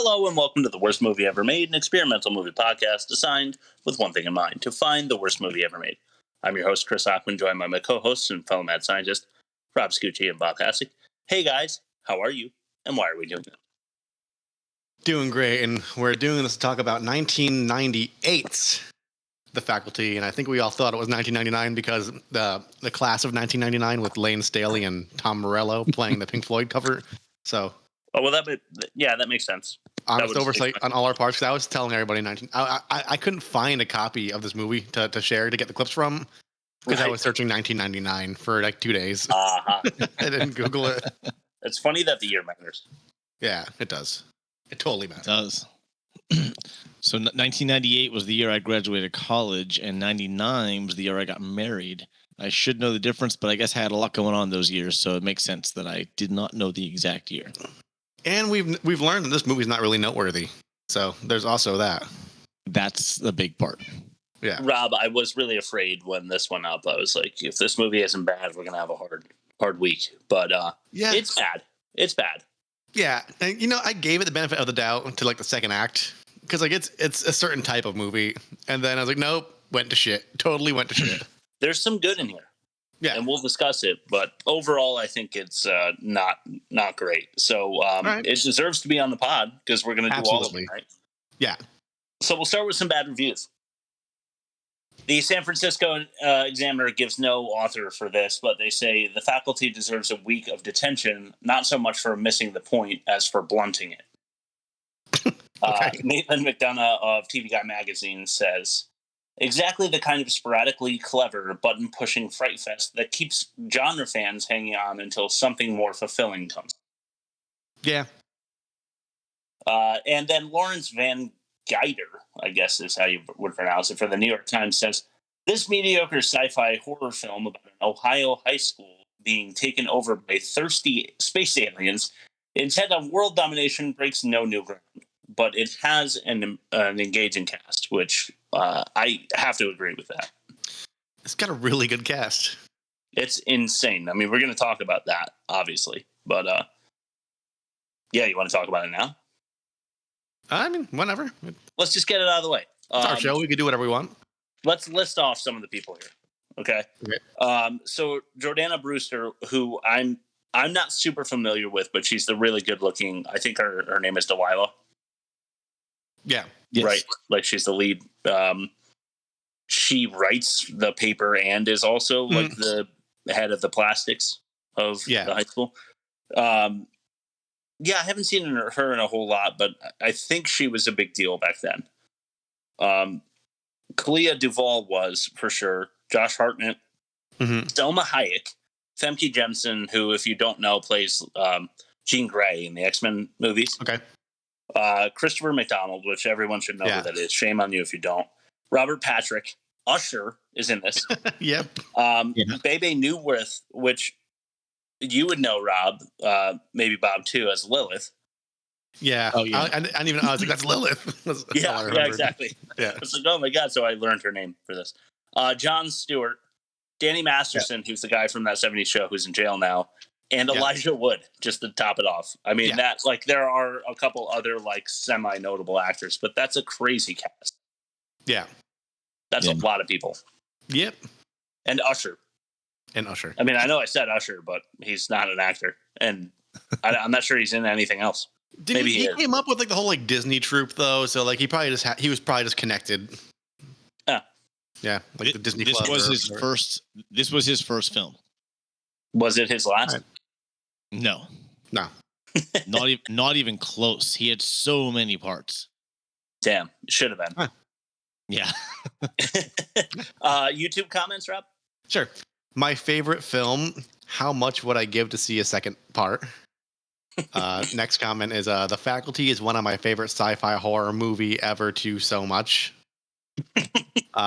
Hello and welcome to the Worst Movie Ever Made, an experimental movie podcast designed with one thing in mind, to find the worst movie ever made. I'm your host, Chris Ackman, joined by my co-hosts and fellow mad scientist, Rob Scucci and Bob Hassick. Hey guys, how are you? And why are we doing it? Doing great, and we're doing this to talk about 1998's The Faculty, and I think we all thought it was 1999 because the class of 1999 with Lane Staley and Tom Morello playing the Pink Floyd cover. So, that makes sense. Honest oversight on all our parts. Because I was telling everybody, I couldn't find a copy of this movie to share to get the clips from because I was searching 1999 for like 2 days. I didn't Google it. It's funny that the year matters. Yeah, it does. It totally matters. It does. So 1998 was the year I graduated college, and 99 was the year I got married. I should know the difference, but I guess I had a lot going on those years, so it makes sense that I did not know the exact year. And we've learned that this movie's not really noteworthy. So there's also that. That's the big part. Yeah. Rob, I was really afraid when this went up. I was like, if this movie isn't bad, we're going to have a hard week. But yeah, it's bad. It's bad. Yeah. And, I gave it the benefit of the doubt to like the second act because like it's a certain type of movie. And then I was like, nope, went to shit. Totally went to shit. There's some good in here. Yeah, and we'll discuss it, but overall, I think it's not great. So right. It deserves to be on the pod because we're going to do all of it, right? Yeah. So we'll start with some bad reviews. The San Francisco Examiner gives no author for this, but they say the faculty deserves a week of detention, not so much for missing the point as for blunting it. Okay. Nathan McDonough of TV Guide magazine says, exactly the kind of sporadically clever, button-pushing fright fest that keeps genre fans hanging on until something more fulfilling comes. Yeah. And then Lawrence Van Geyder, I guess is how you would pronounce it, for the New York Times says, this mediocre sci-fi horror film about an Ohio high school being taken over by thirsty space aliens intent on world domination breaks no new ground. But it has an engaging cast, which I have to agree with that. It's got a really good cast. It's insane. I mean, we're going to talk about that, obviously. But, yeah, you want to talk about it now? I mean, whenever. Let's just get it out of the way. It's our show. We can do whatever we want. Let's list off some of the people here. Okay. So Jordana Brewster, who I'm not super familiar with, but she's the really good looking. I think her name is Delilah. Yeah. Yes. Right. Like she's the lead. She writes the paper and is also like the head of the plastics of the high school. I haven't seen her in a whole lot, but I think she was a big deal back then. Clea Duvall was for sure. Josh Hartnett, Selma Hayek, Femke Jensen, who, if you don't know, plays Jean Grey in the X-Men movies. Okay. Christopher McDonald, which everyone should know who that is. Shame on you if you don't. Robert Patrick. Usher is in this. Yep. Bebe Neuwirth, which you would know, Rob, maybe Bob too, as Lilith. Yeah. Oh, yeah. I didn't even know. I was like, that's Lilith. That's yeah, exactly. Yeah. It's like, oh my God. So I learned her name for this. Jon Stewart, Danny Masterson, who's the guy from that 70s show who's in jail now. And Elijah Wood, just to top it off. I mean, that's like, there are a couple other like semi-notable actors, but that's a crazy cast. Yeah. That's a lot of people. Yep. And Usher. I mean, I know I said Usher, but he's not an actor. And I'm not sure he's in anything else. Maybe he came up with like the whole like Disney troupe though. So like he was probably just connected. Yeah. Like the Disney Club. This was his first film. Was it his last? Right. No. Not even close. He had so many parts. Damn, should have been. Huh. Yeah. YouTube comments, Rob? Sure. My favorite film. How much would I give to see a second part? Next comment is The Faculty is one of my favorite sci-fi horror movie ever too so much.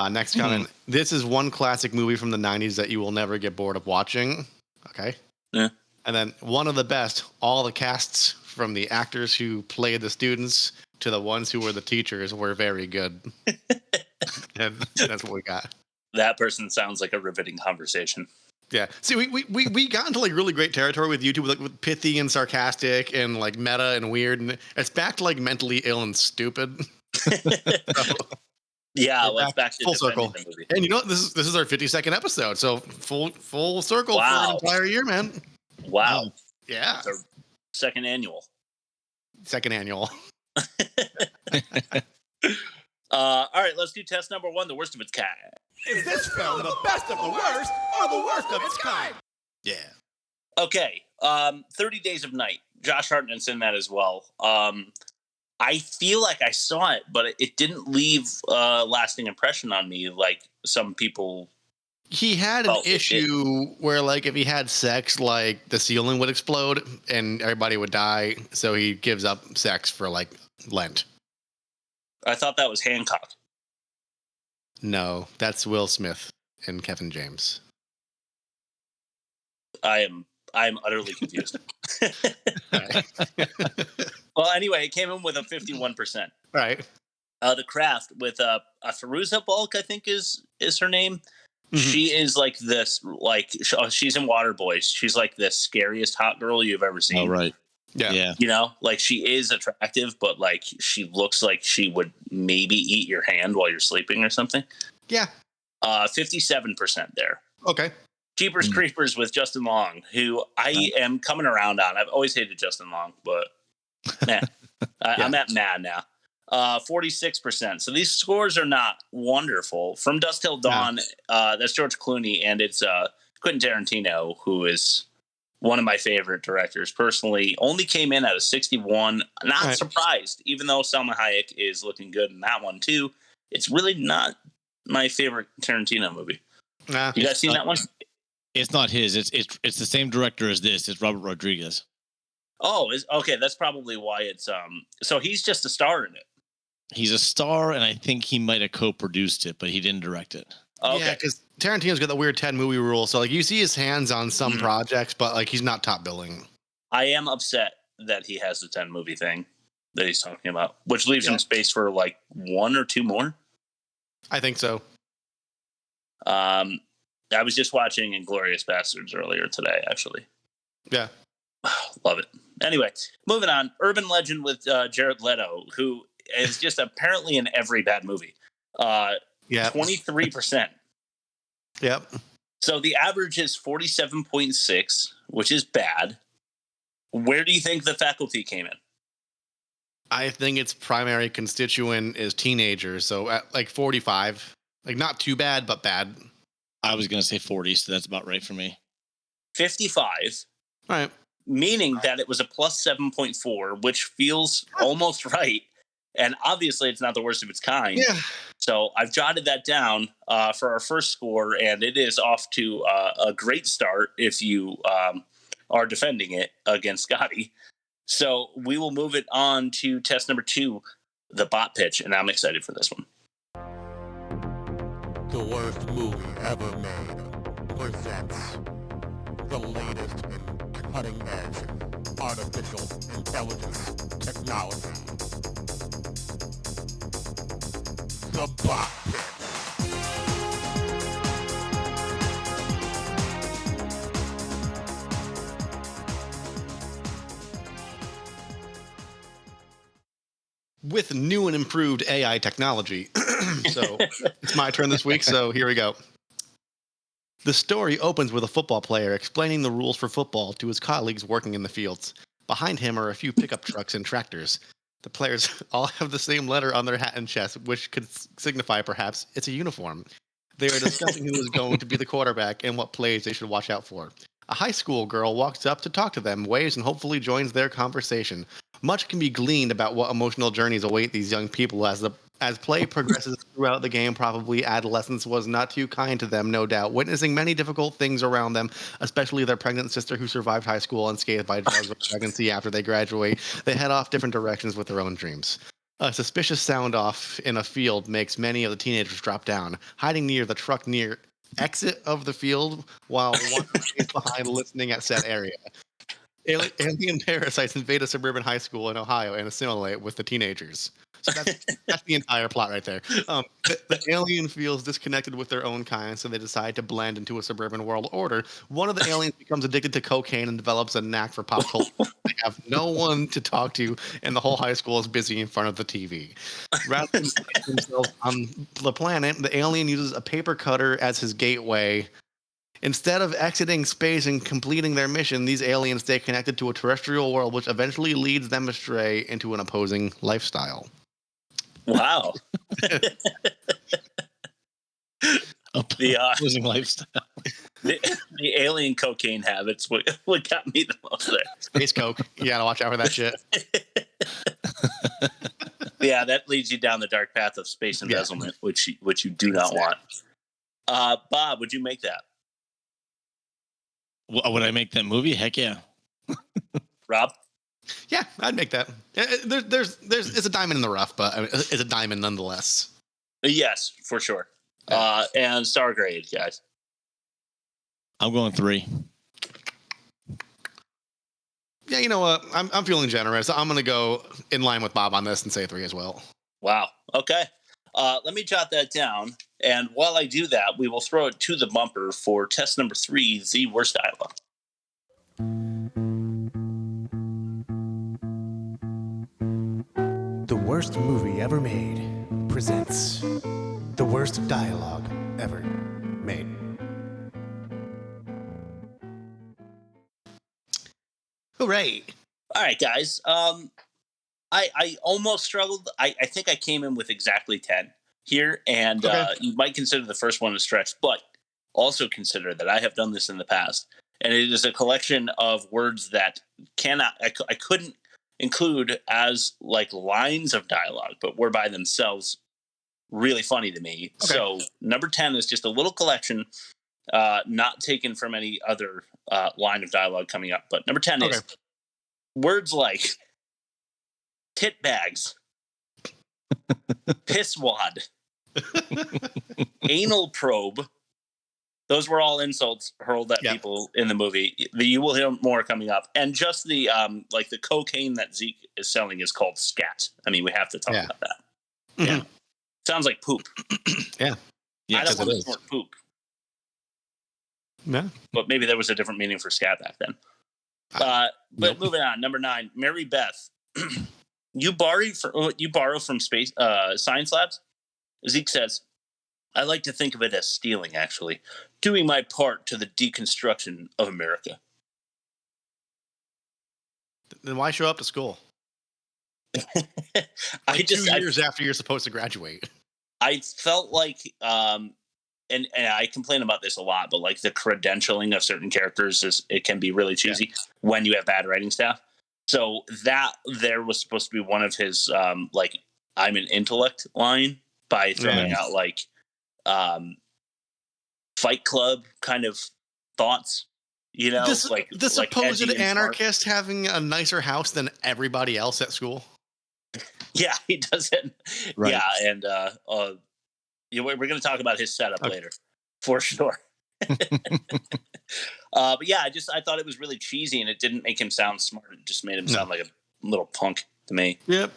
Next comment. This is one classic movie from the 90s that you will never get bored of watching. Okay. Yeah. And then one of the best, all the casts from the actors who played the students to the ones who were the teachers were very good. And that's what we got. That person sounds like a riveting conversation. Yeah. See, we got into like really great territory with YouTube, like with pithy and sarcastic and like meta and weird, and it's back to like mentally ill and stupid. So, Yeah, we're let's back to full defending circle. the movie. And you know what? This is our 52nd episode, so full circle for Wow. an entire year, man. Wow. Yeah. It's our second annual. Second annual. All right, let's do test number 1, the worst of its kind. Is this film the best of the worst or the worst of its kind? Yeah. Okay, 30 Days of Night. Josh Hartnett's in that as well. I feel like I saw it, but it didn't leave a lasting impression on me like some people. He had an issue where, like, if he had sex, like, the ceiling would explode and everybody would die. So he gives up sex for, like, Lent. I thought that was Hancock. No, that's Will Smith and Kevin James. I am utterly confused. Right. Well, anyway, it came in with a 51%. Right. The Craft with Firuza Balk, I think is her name. Mm-hmm. She is like this, like she's in Waterboys. She's like the scariest hot girl you've ever seen. Oh, right. Yeah. You know, like she is attractive, but like she looks like she would maybe eat your hand while you're sleeping or something. Yeah. 57% there. Okay. Jeepers Creepers with Justin Long, who I am coming around on. I've always hated Justin Long, but man, I'm at mad now. 46%. So these scores are not wonderful. From Dusk Till Dawn, that's George Clooney, and it's Quentin Tarantino, who is one of my favorite directors personally. Only came in at a 61. Not surprised, even though Salma Hayek is looking good in that one too. It's really not my favorite Tarantino movie. You guys seen that one? It's not his. It's the same director as this. It's Robert Rodriguez. Oh, okay. That's probably why it's So he's just a star in it. He's a star, and I think he might have co-produced it, but he didn't direct it. Okay. Yeah, because Tarantino's got the weird 10 movie rule. So like you see his hands on some projects, but like he's not top billing. I am upset that he has the 10 movie thing that he's talking about, which leaves him space for like 1 or 2 more. I think so. I was just watching Inglourious Bastards earlier today, actually. Yeah. Love it. Anyway, moving on. Urban Legend with Jared Leto, who is just apparently in every bad movie. 23%. Yep. So the average is 47.6, which is bad. Where do you think The Faculty came in? I think its primary constituent is teenagers. So at like 45. Like not too bad, but bad. I was going to say 40, so that's about right for me. 55. All right. Meaning that it was a plus 7.4, which feels almost right. And obviously it's not the worst of its kind. Yeah. So I've jotted that down for our first score, and it is off to a great start if you are defending it against Scotty. So we will move it on to test number 2, the bot pitch, and I'm excited for this one. The worst movie ever made presents the latest in cutting-edge artificial intelligence technology. The bot pitch. With new and improved AI technology. So it's my turn this week, so here we go. The story opens with a football player explaining the rules for football to his colleagues working in the fields. Behind him are a few pickup trucks and tractors. The players all have the same letter on their hat and chest, which could signify perhaps it's a uniform. They are discussing who is going to be the quarterback and what plays they should watch out for. A high school girl walks up to talk to them, waves, and hopefully joins their conversation. Much can be gleaned about what emotional journeys await these young people as play progresses throughout the game. Probably adolescence was not too kind to them, no doubt, witnessing many difficult things around them, especially their pregnant sister who survived high school unscathed by drugs or pregnancy. After they graduate, they head off different directions with their own dreams. A suspicious sound off in a field makes many of the teenagers drop down, hiding near the truck near exit of the field, while one is behind listening at said area. Alien parasites invade a suburban high school in Ohio and assimilate with the teenagers. So that's the entire plot right there. The alien feels disconnected with their own kind, so they decide to blend into a suburban world order. One of the aliens becomes addicted to cocaine and develops a knack for pop culture. They have no one to talk to, and the whole high school is busy in front of the TV. Rather than putting themselves on the planet, the alien uses a paper cutter as his gateway. Instead of exiting space and completing their mission, these aliens stay connected to a terrestrial world, which eventually leads them astray into an opposing lifestyle. Wow. The Opposing lifestyle. the alien cocaine habits what got me the most there. Space coke. You gotta watch out for that shit. Yeah, that leads you down the dark path of space embezzlement, which you do not want. Bob, would you make that? Would I make that movie? Heck yeah. Rob? Yeah, I'd make that. There's it's a diamond in the rough, but it's a diamond nonetheless. Yes, for sure. And star grade, guys. I'm going 3. Yeah, you know what? I'm feeling generous. I'm gonna go in line with Bob on this and say 3 as well. Wow. Okay. Let me jot that down. And while I do that, we will throw it to the bumper for test number 3, the worst dialogue. The worst movie ever made presents the worst dialogue ever made. Hooray! All right, guys. I almost struggled. I think I came in with exactly 10 here, and you might consider the first one a stretch, but also consider that I have done this in the past, and it is a collection of words that I couldn't include as like lines of dialogue, but were by themselves really funny to me. Okay. So number 10 is just a little collection, not taken from any other line of dialogue coming up. But number 10 is words like tit bags, piss wad, anal probe. Those were all insults hurled at people in the movie. You will hear more coming up. And just the like the cocaine that Zeke is selling is called scat. I mean, we have to talk about that. Mm-hmm. Yeah. Sounds like poop. Yeah. I don't want to snort poop. No. But maybe there was a different meaning for scat back then. But moving on, number 9, Mary Beth. You borrow from space science labs? Zeke says, I like to think of it as stealing, actually. Doing my part to the deconstruction of America. Then why show up to school? 2 years after you're supposed to graduate. I felt like, and I complain about this a lot, but like the credentialing of certain characters it can be really cheesy when you have bad writing staff. So that there was supposed to be one of his like I'm an intellect line by throwing out like Fight Club kind of thoughts, you know, like the supposed anarchist having a nicer house than everybody else at school. Yeah, he doesn't. Right. Yeah, and we're going to talk about his setup later, for sure. But yeah, I thought it was really cheesy, and it didn't make him sound smart. It just made him sound like a little punk to me. Yep.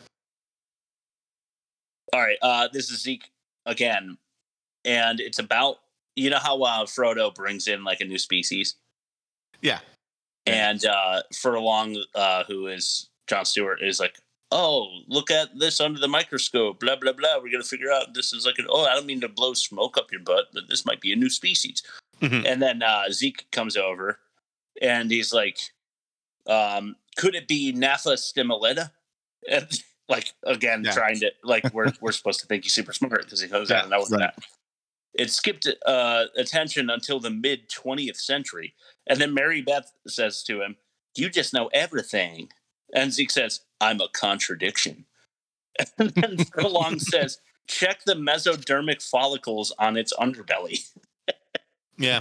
All right, this is Zeke again, and it's about, you know how Frodo brings in like a new species? Yeah. And Furlong, who is Jon Stewart, is like, oh, look at this under the microscope, blah, blah, blah. We're going to figure out this is like, I don't mean to blow smoke up your butt, but this might be a new species. Mm-hmm. And then Zeke comes over and he's like, could it be Napha stimulata? And like, again, trying to, like, we're supposed to think he's super smart because he goes out and knows that. It skipped attention until the mid 20th century. And then Mary Beth says to him, you just know everything. And Zeke says, I'm a contradiction. And then Furlong says, check the mesodermic follicles on its underbelly. Yeah.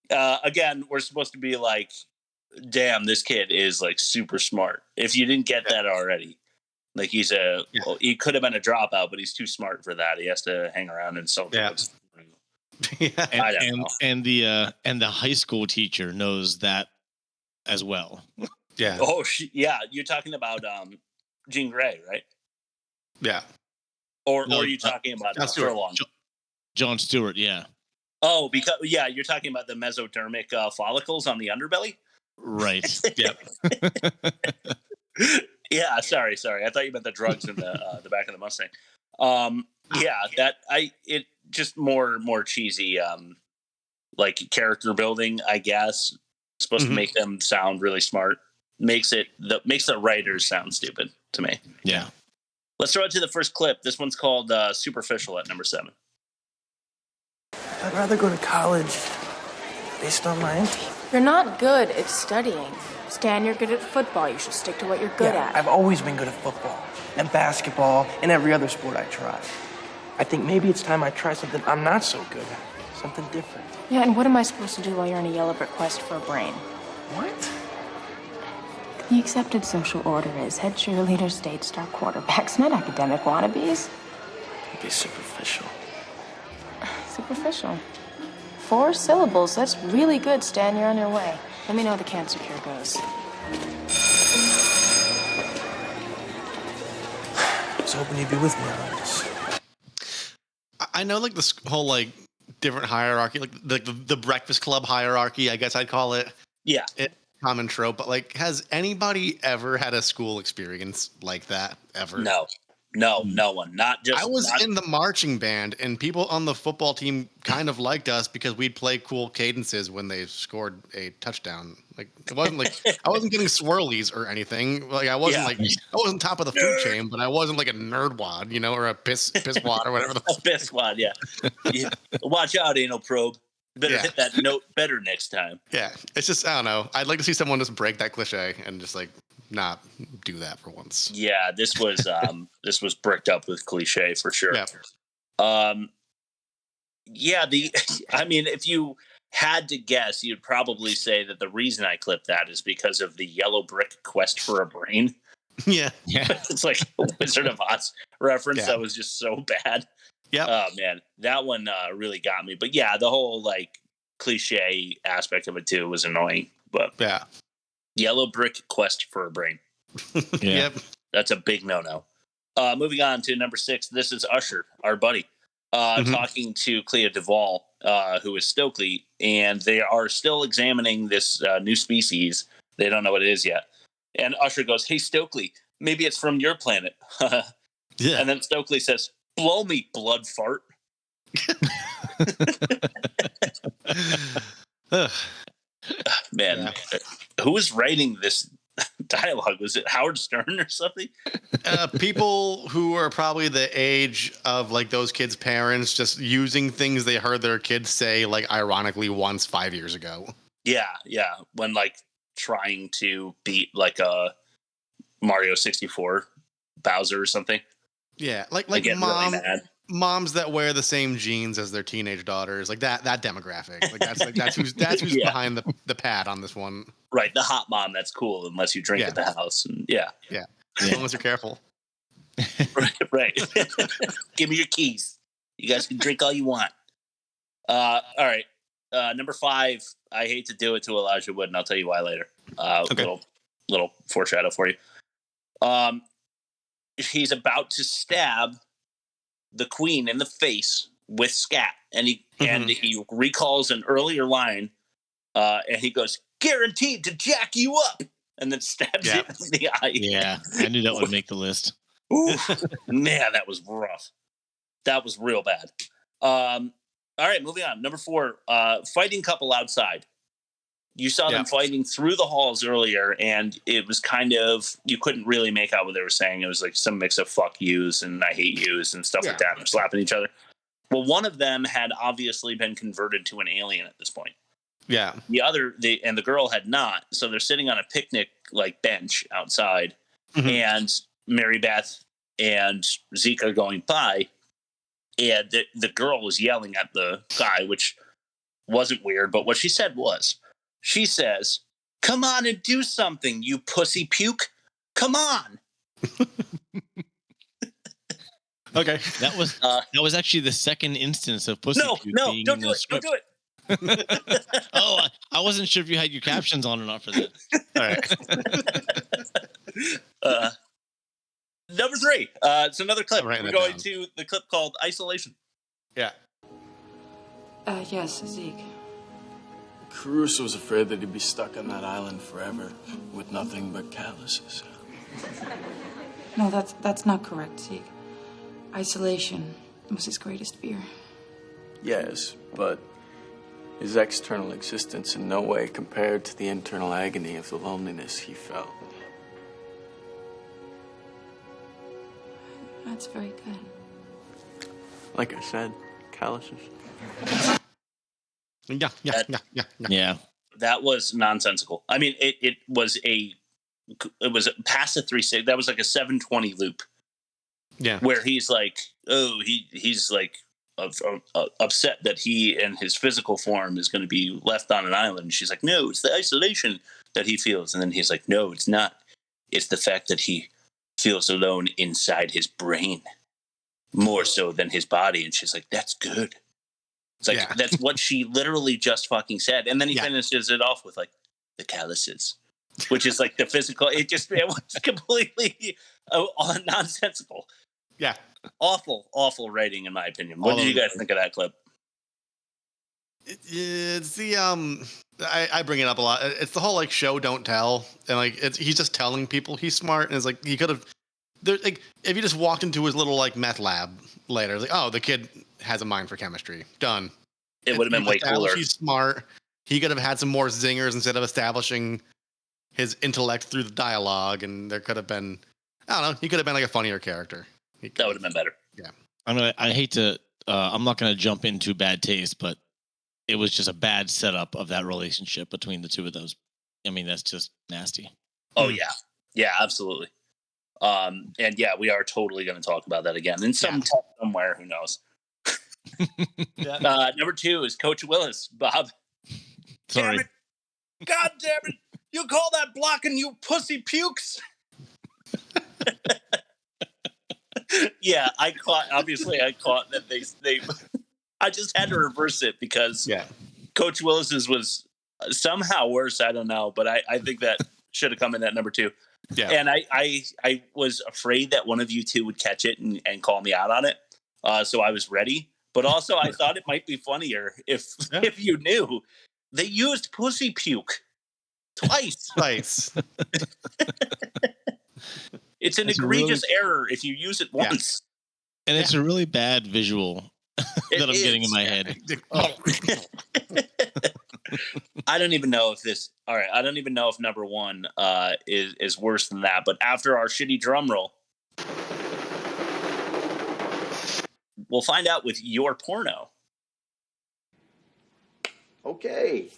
Again, we're supposed to be like, damn, this kid is like super smart. If you didn't get that already, like he could have been a dropout, but he's too smart for that. He has to hang around and sell drugs. I don't know. And the high school teacher knows that as well. Yeah. Oh, you're talking about Jean Grey, right? Yeah. Or No, are you talking about John Stewart. Furlong? John Stewart, yeah. Oh, because you're talking about the mesodermic follicles on the underbelly. Right. Yep. Yeah, sorry. I thought you meant the drugs in the back of the Mustang. It just more cheesy, like character building, I guess. Supposed to make them sound really smart. Makes the writers sound stupid to me. Yeah. Let's throw it to the first clip. This one's called Superficial at number 7. I'd rather go to college based on my interests. You're not good at studying. Stan, you're good at football. You should stick to what you're good at. I've always been good at football and basketball and every other sport I try. I think maybe it's time I try something I'm not so good at. Something different. Yeah, and what am I supposed to do while you're on a yellow brick quest for a brain? What? The accepted social order is head cheerleaders, state star quarterbacks, not academic wannabes. Don't be superficial. Superficial. 4 syllables. That's really good, Stan. You're on your way. Let me know how the cancer cure goes. I was hoping you'd be with me on this. I know, like, this whole, like, different hierarchy, like the Breakfast Club hierarchy, I guess I'd call it. Yeah. Common trope, but, like, has anybody ever had a school experience like that ever? No one. Not just. I was in the marching band, and people on the football team kind of liked us because we'd play cool cadences when they scored a touchdoad. Like, it wasn't like I wasn't getting swirlies or anything. Like, I wasn't top of the food chain, but I wasn't like a nerd wad, or a piss wad or whatever. A piss wad, yeah. Watch out, anal probe. Better hit that note better next time. Yeah, it's just, I don't know. I'd like to see someone just break that cliche and just, like, not do that for once. Yeah, this was this was bricked up with cliche for sure. Yeah. I mean, if you had to guess, you'd probably say that the reason I clipped that is because of the yellow brick quest for a brain. Yeah. It's like a Wizard of Oz reference that was just so bad. Yeah. Oh man, that one really got me. But yeah, the whole like cliche aspect of it too was annoying. But yeah. Yellow brick quest for a brain. Yep. That's a big no-no. Moving on to number 6. This is Usher, our buddy, talking to Clea Duvall, who is Stokely, and they are still examining this new species. They don't know what it is yet. And Usher goes, "Hey, Stokely, maybe it's from your planet." Yeah. And then Stokely says, "Blow me, blood fart." Man, who was writing this dialogue? Was it Howard Stern or something? People who are probably the age of like those kids' parents, just using things they heard their kids say, like ironically once 5 years ago. Yeah. When like trying to beat like a Mario 64 Bowser or something. Yeah, like really mad. Moms that wear the same jeans as their teenage daughters, like that demographic. Like that's who's behind the pad on this one. Right, the hot mom that's cool unless you drink at the house. And as long as you're careful. right. Give me your keys. You guys can drink all you want. All right. Number 5. I hate to do it to Elijah Wood, and I'll tell you why later. Okay. Little foreshadow for you. He's about to stab the queen in the face with scat, and he recalls an earlier line, and he goes, "Guaranteed to jack you up," and then stabs it in the eye. Yeah, I knew that would make the list. Ooh, man, that was rough. That was real bad. All right, moving on. Number 4, fighting couple outside. You saw them fighting through the halls earlier, and it was kind of, you couldn't really make out what they were saying. It was like some mix of fuck yous and I hate yous and stuff like that. And slapping each other. Well, one of them had obviously been converted to an alien at this point. Yeah. The girl had not. So they're sitting on a picnic like bench outside, and Mary Beth and Zeke are going by, and the girl was yelling at the guy, which wasn't weird, but what she said was, she says, "Come on and do something, you pussy puke. Come on." Okay, that was actually the second instance of pussy puke being don't in do the it. script. Don't do it. Oh, I wasn't sure if you had your captions on or not for that. All right. Number 3. It's another clip. I'm writing We're that going down. to the clip called Isolation. Yeah. Yes, Zeke. Caruso was afraid that he'd be stuck on that island forever with nothing but calluses. No, that's not correct, Zeke. Isolation was his greatest fear. Yes, but his external existence in no way compared to the internal agony of the loneliness he felt. That's very good. Like I said, calluses. Yeah. That was nonsensical. I mean, it was past a 360. That was like a 720 loop. Yeah. Where he's like, oh, he's like upset that he and his physical form is going to be left on an island. She's like, no, it's the isolation that he feels. And then he's like, no, it's not. It's the fact that he feels alone inside his brain more so than his body. And she's like, that's good. It's like, that's what she literally just fucking said. And then he finishes it off with like the calluses, which is like the physical. It was completely nonsensical. Yeah. Awful writing, in my opinion. What did you guys think of that clip? It's the I bring it up a lot. It's the whole like show don't tell, and like he's just telling people he's smart, and it's like he could have. Like if you just walked into his little like meth lab later, it's like, oh, the kid has a mind for chemistry. Done. It would have been way cooler. He's smart. He could have had some more zingers instead of establishing his intellect through the dialogue, and there could have been, I don't know, he could have been like a funnier character. That would have been better. Yeah. I hate to. I'm not going to jump into bad taste, but it was just a bad setup of that relationship between the two of those. I mean, that's just nasty. Oh yeah, absolutely. And yeah, we are totally going to talk about that again in some somewhere. Who knows? Number 2 is Coach Willis. Bob. Sorry. Damn it. God damn it! You call that blocking, you pussy pukes? Yeah, I caught that they I just had to reverse it because Coach Willis's was somehow worse. I don't know, but I think that should have come in at number 2. Yeah. And I was afraid that one of you two would catch it and call me out on it. So I was ready. But also I thought it might be funnier if you knew they used pussy puke twice. It's an egregious error if you use it once. And it's a really bad visual that I'm getting in my head. I don't even know if number 1 is worse than that. But after our shitty drum roll, we'll find out with your porno. Okay.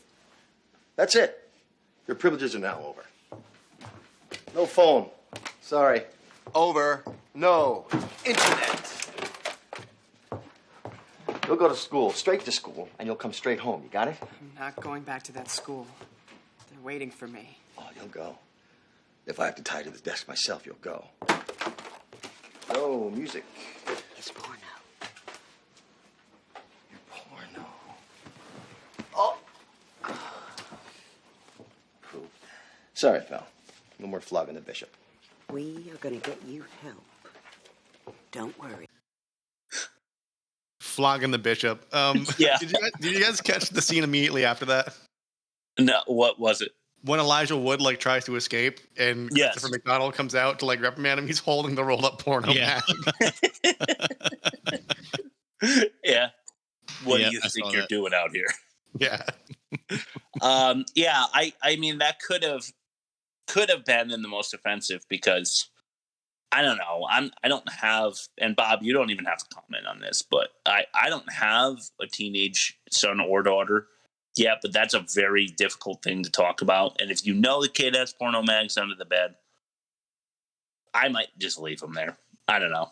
That's it. Your privileges are now over. No phone. Sorry. Over. No. Internet. You'll go to school, straight to school, and you'll come straight home. You got it? I'm not going back to that school. They're waiting for me. Oh, you'll go. If I have to tie to the desk myself, you'll go. No music. It's porno. Your porno. Oh. Poop. Sorry, pal. No more flogging the bishop. We are going to get you help. Don't worry. Flogging the bishop. Did you guys catch the scene immediately after that? No, what was it? When Elijah Wood like tries to escape and Christopher McDonald comes out to like reprimand him, he's holding the rolled up porno bag. Yeah. What do you think you're doing out here? Yeah. I mean that could have been in the most offensive because I don't know. I don't have, and Bob, you don't even have to comment on this, but I don't have a teenage son or daughter yet, but that's a very difficult thing to talk about. And if you know the kid has porno mags under the bed, I might just leave him there. I don't know.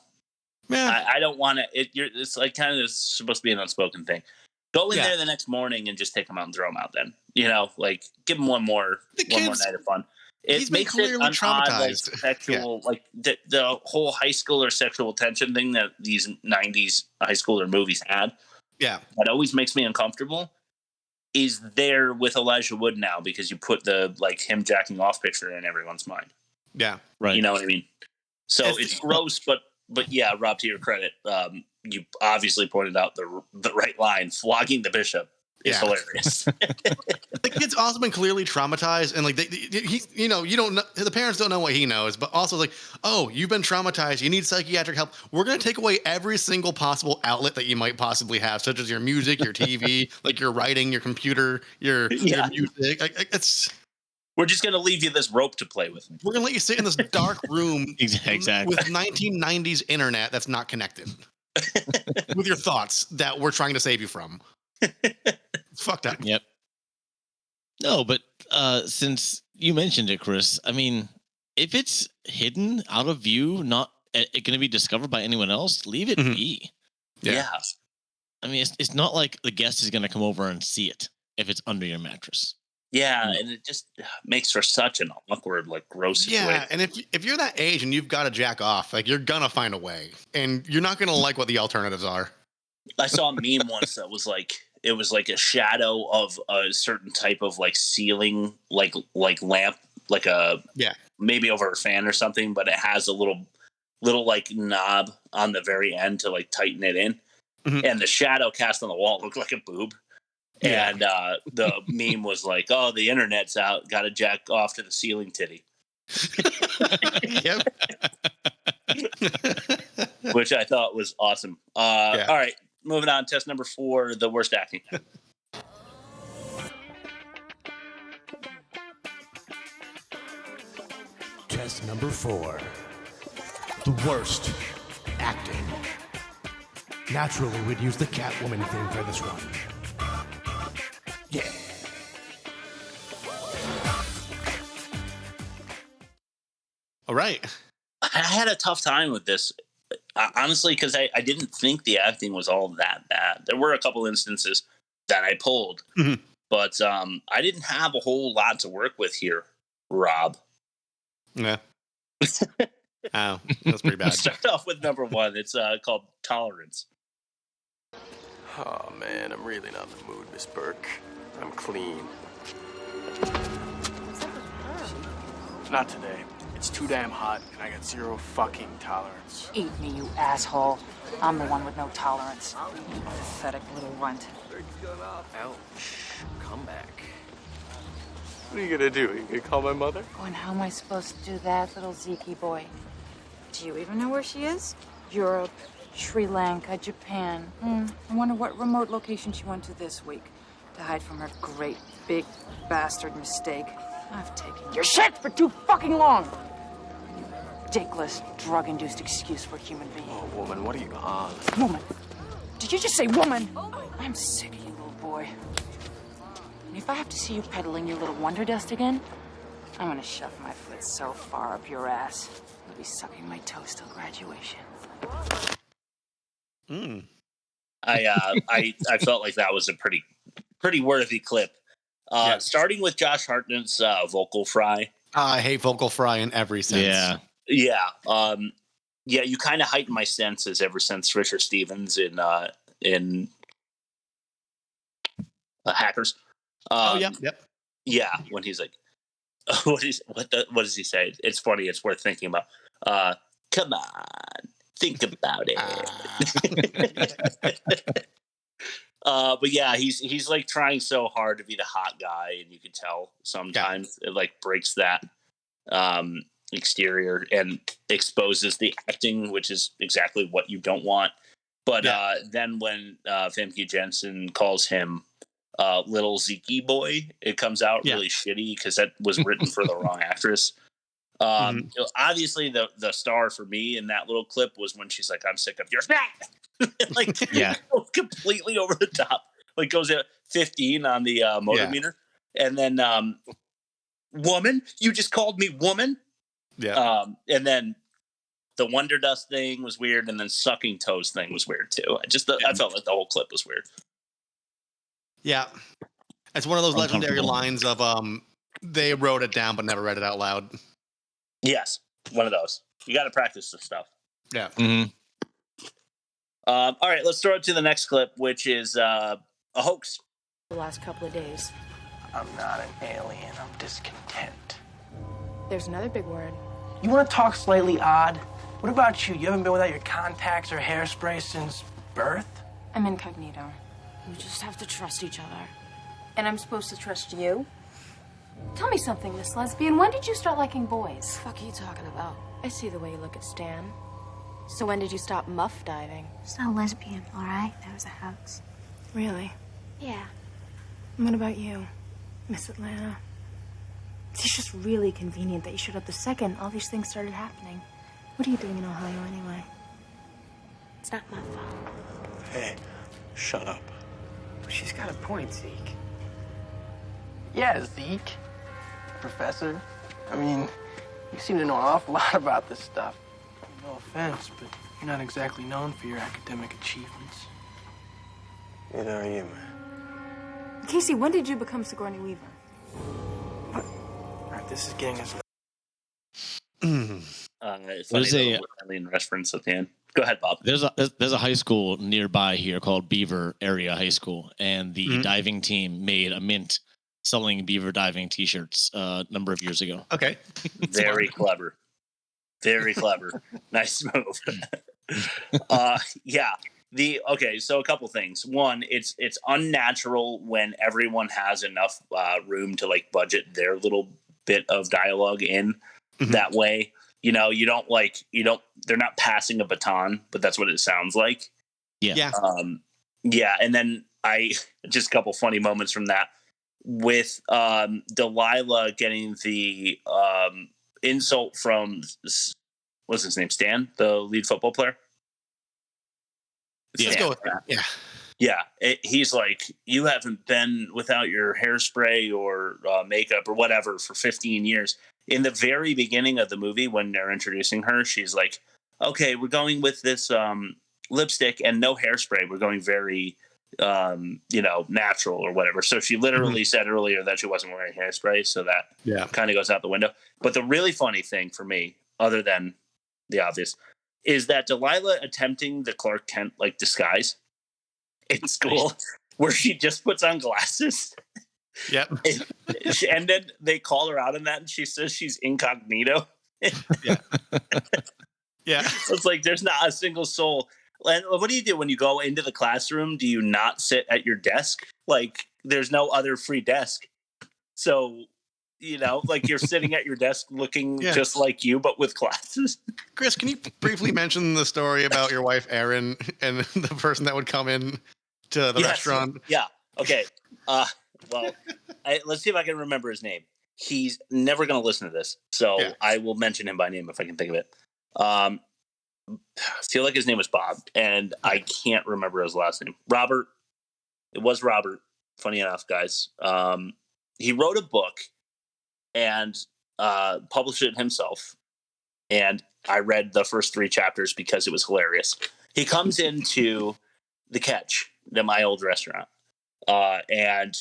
Yeah. I don't want to. It's like kind of supposed to be an unspoken thing. Go in there the next morning and just take him out and throw him out. Then like give him one more night of fun. It makes it an odd, like, sexual, like the whole high schooler sexual tension thing that these 90s high schooler movies had. Yeah. That always makes me uncomfortable is there with Elijah Wood now because you put the like him jacking off picture in everyone's mind. Yeah. Right. You know what I mean? So it's gross, but yeah, Rob, to your credit, you obviously pointed out the right line. Flogging the Bishop is hilarious. The kid's also been clearly traumatized, and like he's, you don't know, the parents don't know what he knows, but also like, oh, you've been traumatized, you need psychiatric help. We're gonna take away every single possible outlet that you might possibly have, such as your music, your TV, like your writing, your computer, your music. It's. We're just gonna leave you this rope to play with. We're gonna let you sit in this dark room exactly. with 1990s internet that's not connected with your thoughts that we're trying to save you from. It's fucked up. Yep. No, but since you mentioned it, Chris, I mean, if it's hidden out of view, not going to be discovered by anyone else, leave it be. Yeah. I mean, it's not like the guest is going to come over and see it if it's under your mattress. Yeah, and it just makes for such an awkward, like, gross situation. Yeah, and if you're that age and you've got to jack off, like, you're gonna find a way, and you're not gonna like what the alternatives are. I saw a meme once that was like, it was like a shadow of a certain type of like ceiling, like lamp, like maybe over a fan or something, but it has a little like knob on the very end to like tighten it in, and the shadow cast on the wall looked like a boob. Yeah. And the meme was like, "Oh, the internet's out. Got to jack off to the ceiling titty." Yep. Which I thought was awesome. All right, moving on. Test number 4: the worst acting. Test number 4: the worst acting. Naturally, we'd use the Catwoman theme for this one. Yeah. All right. I had a tough time with this, honestly, because I didn't think the acting was all that bad. There were a couple instances that I pulled, but I didn't have a whole lot to work with here, Rob. Yeah. Oh, that's pretty bad. Start off with number 1. It's called Tolerance. Oh, man, I'm really not in the mood, Miss Burke. I'm clean. Not today. It's too damn hot, and I got zero fucking tolerance. Eat me, you asshole. I'm the one with no tolerance. You pathetic little runt. Ouch. Come back. What are you gonna do? You gonna call my mother? Oh, and how am I supposed to do that, little Zeke boy? Do you even know where she is? Europe, Sri Lanka, Japan. I wonder what remote location she went to this week to hide from her great, big, bastard mistake. I've taken your shit for too fucking long. You dickless, drug-induced excuse for a human being. Oh, woman, what are you on? Woman. Did you just say woman? I'm sick of you, little boy. And if I have to see you peddling your little wonder dust again, I'm gonna shove my foot so far up your ass, you'll be sucking my toes till graduation. I felt like that was a pretty worthy clip. Starting with Josh Hartnett's vocal fry. I hate vocal fry in every sense. Yeah. You kind of heightened my senses ever since Richard Stevens in Hackers. Yep. Yeah, when he's like, what does he say? It's funny. It's worth thinking about. Come on, think about it. But yeah, he's like trying so hard to be the hot guy, and you can tell sometimes it like breaks that exterior and exposes the acting, which is exactly what you don't want. But then when Famke Janssen calls him little Zeke boy, it comes out really shitty because that was written for the wrong actress. Obviously, the star for me in that little clip was when she's like, "I'm sick of your snap." Like, completely over the top. Like, goes at 15 on the motor meter, and then, woman, you just called me woman. Yeah. And then the Wonder Dust thing was weird, and then sucking toes thing was weird too. I felt like the whole clip was weird. Yeah, it's one of those legendary lines of they wrote it down but never read it out loud. Yes, one of those. You got to practice this stuff. Yeah. All right, let's throw it to the next clip, which is a hoax. The last couple of days. I'm not an alien. I'm discontent. There's another big word. You want to talk slightly odd? What about you? You haven't been without your contacts or hairspray since birth? I'm incognito. We just have to trust each other. And I'm supposed to trust you? Tell me something, Miss Lesbian. When did you start liking boys? What the fuck are you talking about? I see the way you look at Stan. So when did you stop muff diving? It's not lesbian, all right? That was a hoax. Really? Yeah. And what about you, Miss Atlanta? It's just really convenient that you showed up the second all these things started happening. What are you doing in Ohio anyway? It's not my fault. Hey, shut up. She's got a point, Zeke. Yeah, Zeke. Professor. I mean, you seem to know an awful lot about this stuff. No offense, but you're not exactly known for your academic achievements. Neither are you, man. Casey, when did you become Sigourney Weaver? All right, this is getting us... There's a alien reference at the end. Go ahead, Bob. There's a high school nearby here called Beaver Area High School, and the diving team made a mint selling beaver diving T-shirts a number of years ago. Okay, very clever, very clever. Nice move. Yeah. So a couple things. One, it's unnatural when everyone has enough room to like budget their little bit of dialogue in that way. You know, they're not passing a baton, but that's what it sounds like. Yeah. Yeah. And then just a couple funny moments from that with Delilah getting the insult from, what's his name? Stan, the lead football player. Let's go with that. Yeah. Yeah. He's like, you haven't been without your hairspray or makeup or whatever for 15 years. In the very beginning of the movie, when they're introducing her, she's like, okay, we're going with this lipstick and no hairspray. We're going very, natural or whatever. So she literally said earlier that she wasn't wearing hairspray. So that kind of goes out the window. But the really funny thing for me, other than the obvious, is that Delilah attempting the Clark Kent like disguise in school where she just puts on glasses. Yep. And then they call her out on that and she says she's incognito. Yeah. Yeah. So it's like there's not a single soul. And what do you do when you go into the classroom? Do you not sit at your desk? Like there's no other free desk. So, like you're sitting at your desk looking just like you, but with glasses. Chris, can you briefly mention the story about your wife, Erin, and the person that would come in to the restaurant? Yeah. Okay. Well, let's see if I can remember his name. He's never going to listen to this, so I will mention him by name if I can think of it. I feel like his name was Bob, and I can't remember his last name. Robert. It was Robert. Funny enough, guys. He wrote a book and published it himself, and I read the first 3 chapters because it was hilarious. He comes into the Catch, my old restaurant, and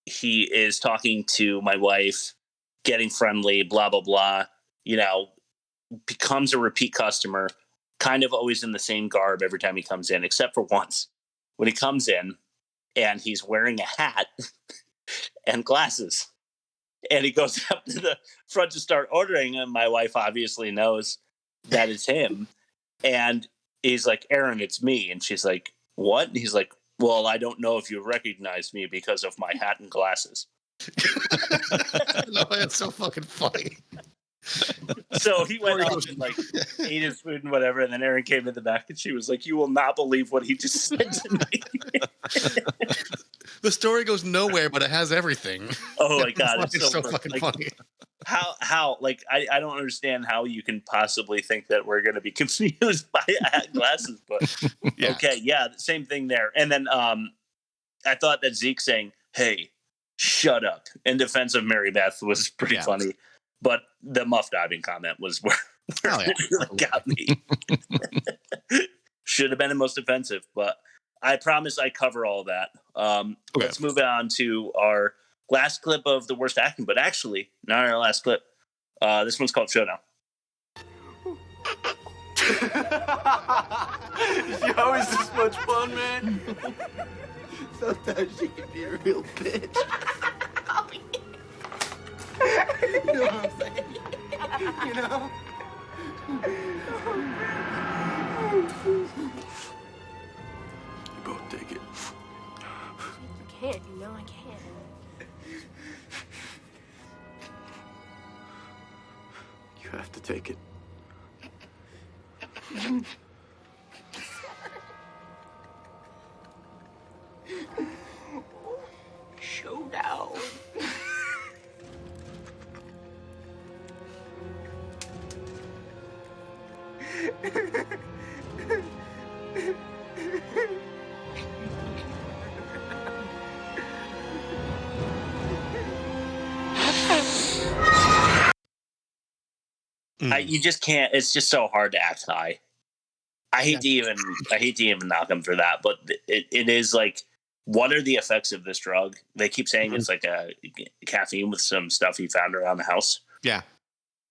he is talking to my wife, getting friendly, blah, blah, blah, becomes a repeat customer, kind of always in the same garb every time he comes in, except for once when he comes in and he's wearing a hat and glasses. And he goes up to the front to start ordering, and my wife obviously knows that it's him. And he's like, Aaron, it's me. And she's like, what? And he's like, well, I don't know if you recognize me because of my hat and glasses. No, that's so fucking funny. So he went up and ate his food and whatever, and then Erin came in the back and she was like, you will not believe what he just said to me. The story goes nowhere, but it has everything. Oh my God. It's so fucking funny. How I don't understand how you can possibly think that we're going to be confused by glasses, but okay. Yeah. Same thing there. And then, I thought that Zeke saying, hey, shut up in defense of Mary Beth was pretty funny, but the muff diving comment was where it really got me. Should have been the most offensive, but I promise I cover all that. Let's move on to our last clip of the worst acting, but actually not our last clip. This one's called Showdown. You're always this much fun, man. Sometimes she can be a real bitch. You know what I'm saying? You both take it. I can't, you know I can't. You have to take it. Showdown. You just can't. It's just so hard to act high. I hate to even knock him for that, but it is like, what are the effects of this drug? They keep saying it's like a caffeine with some stuff he found around the house. Yeah,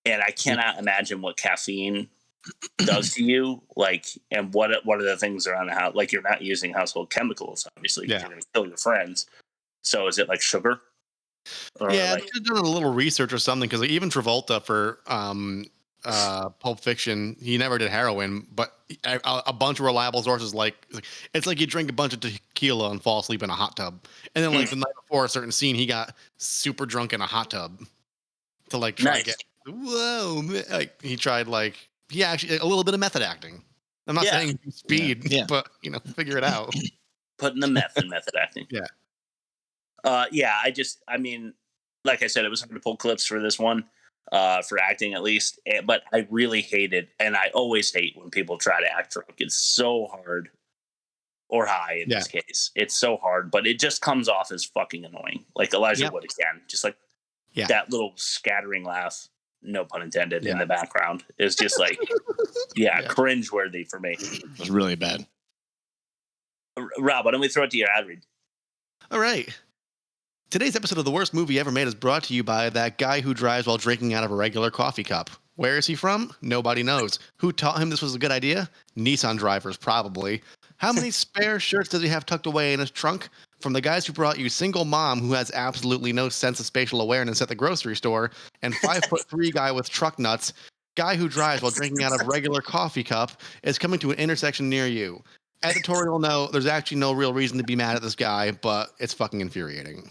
and I cannot imagine what caffeine does to you. Like, and what are the things around the house? Like, you're not using household chemicals, obviously. Yeah. You're going to kill your friends. So is it like sugar? Or yeah, like, they could have done a little research or something, because like, even Travolta for Pulp Fiction, he never did heroin, but a bunch of reliable sources it's like you drink a bunch of tequila and fall asleep in a hot tub, and then like the night before a certain scene, he got super drunk in a hot tub to like try to get like he tried actually a little bit of method acting. I'm not saying speed, but figure it out. Putting the meth in method acting. Yeah. I mean, like I said, it was hard to pull clips for this one, for acting at least. But I really hated, and I always hate when people try to act drunk. It's so hard, or high in this case. It's so hard, but it just comes off as fucking annoying. Like Elijah Wood again, just like that little scattering laugh, no pun intended, in the background is just like, cringe-worthy for me. It was really bad. Rob, why don't we throw it to your ad read? All right. Today's episode of The Worst Movie Ever Made is brought to you by that guy who drives while drinking out of a regular coffee cup. Where is he from? Nobody knows. Who taught him this was a good idea? Nissan drivers, probably. How many spare shirts does he have tucked away in his trunk? From the guys who brought you single mom who has absolutely no sense of spatial awareness at the grocery store, and 5'3" guy with truck nuts, guy who drives while drinking out of regular coffee cup is coming to an intersection near you. Editorial note, there's actually no real reason to be mad at this guy, but it's fucking infuriating.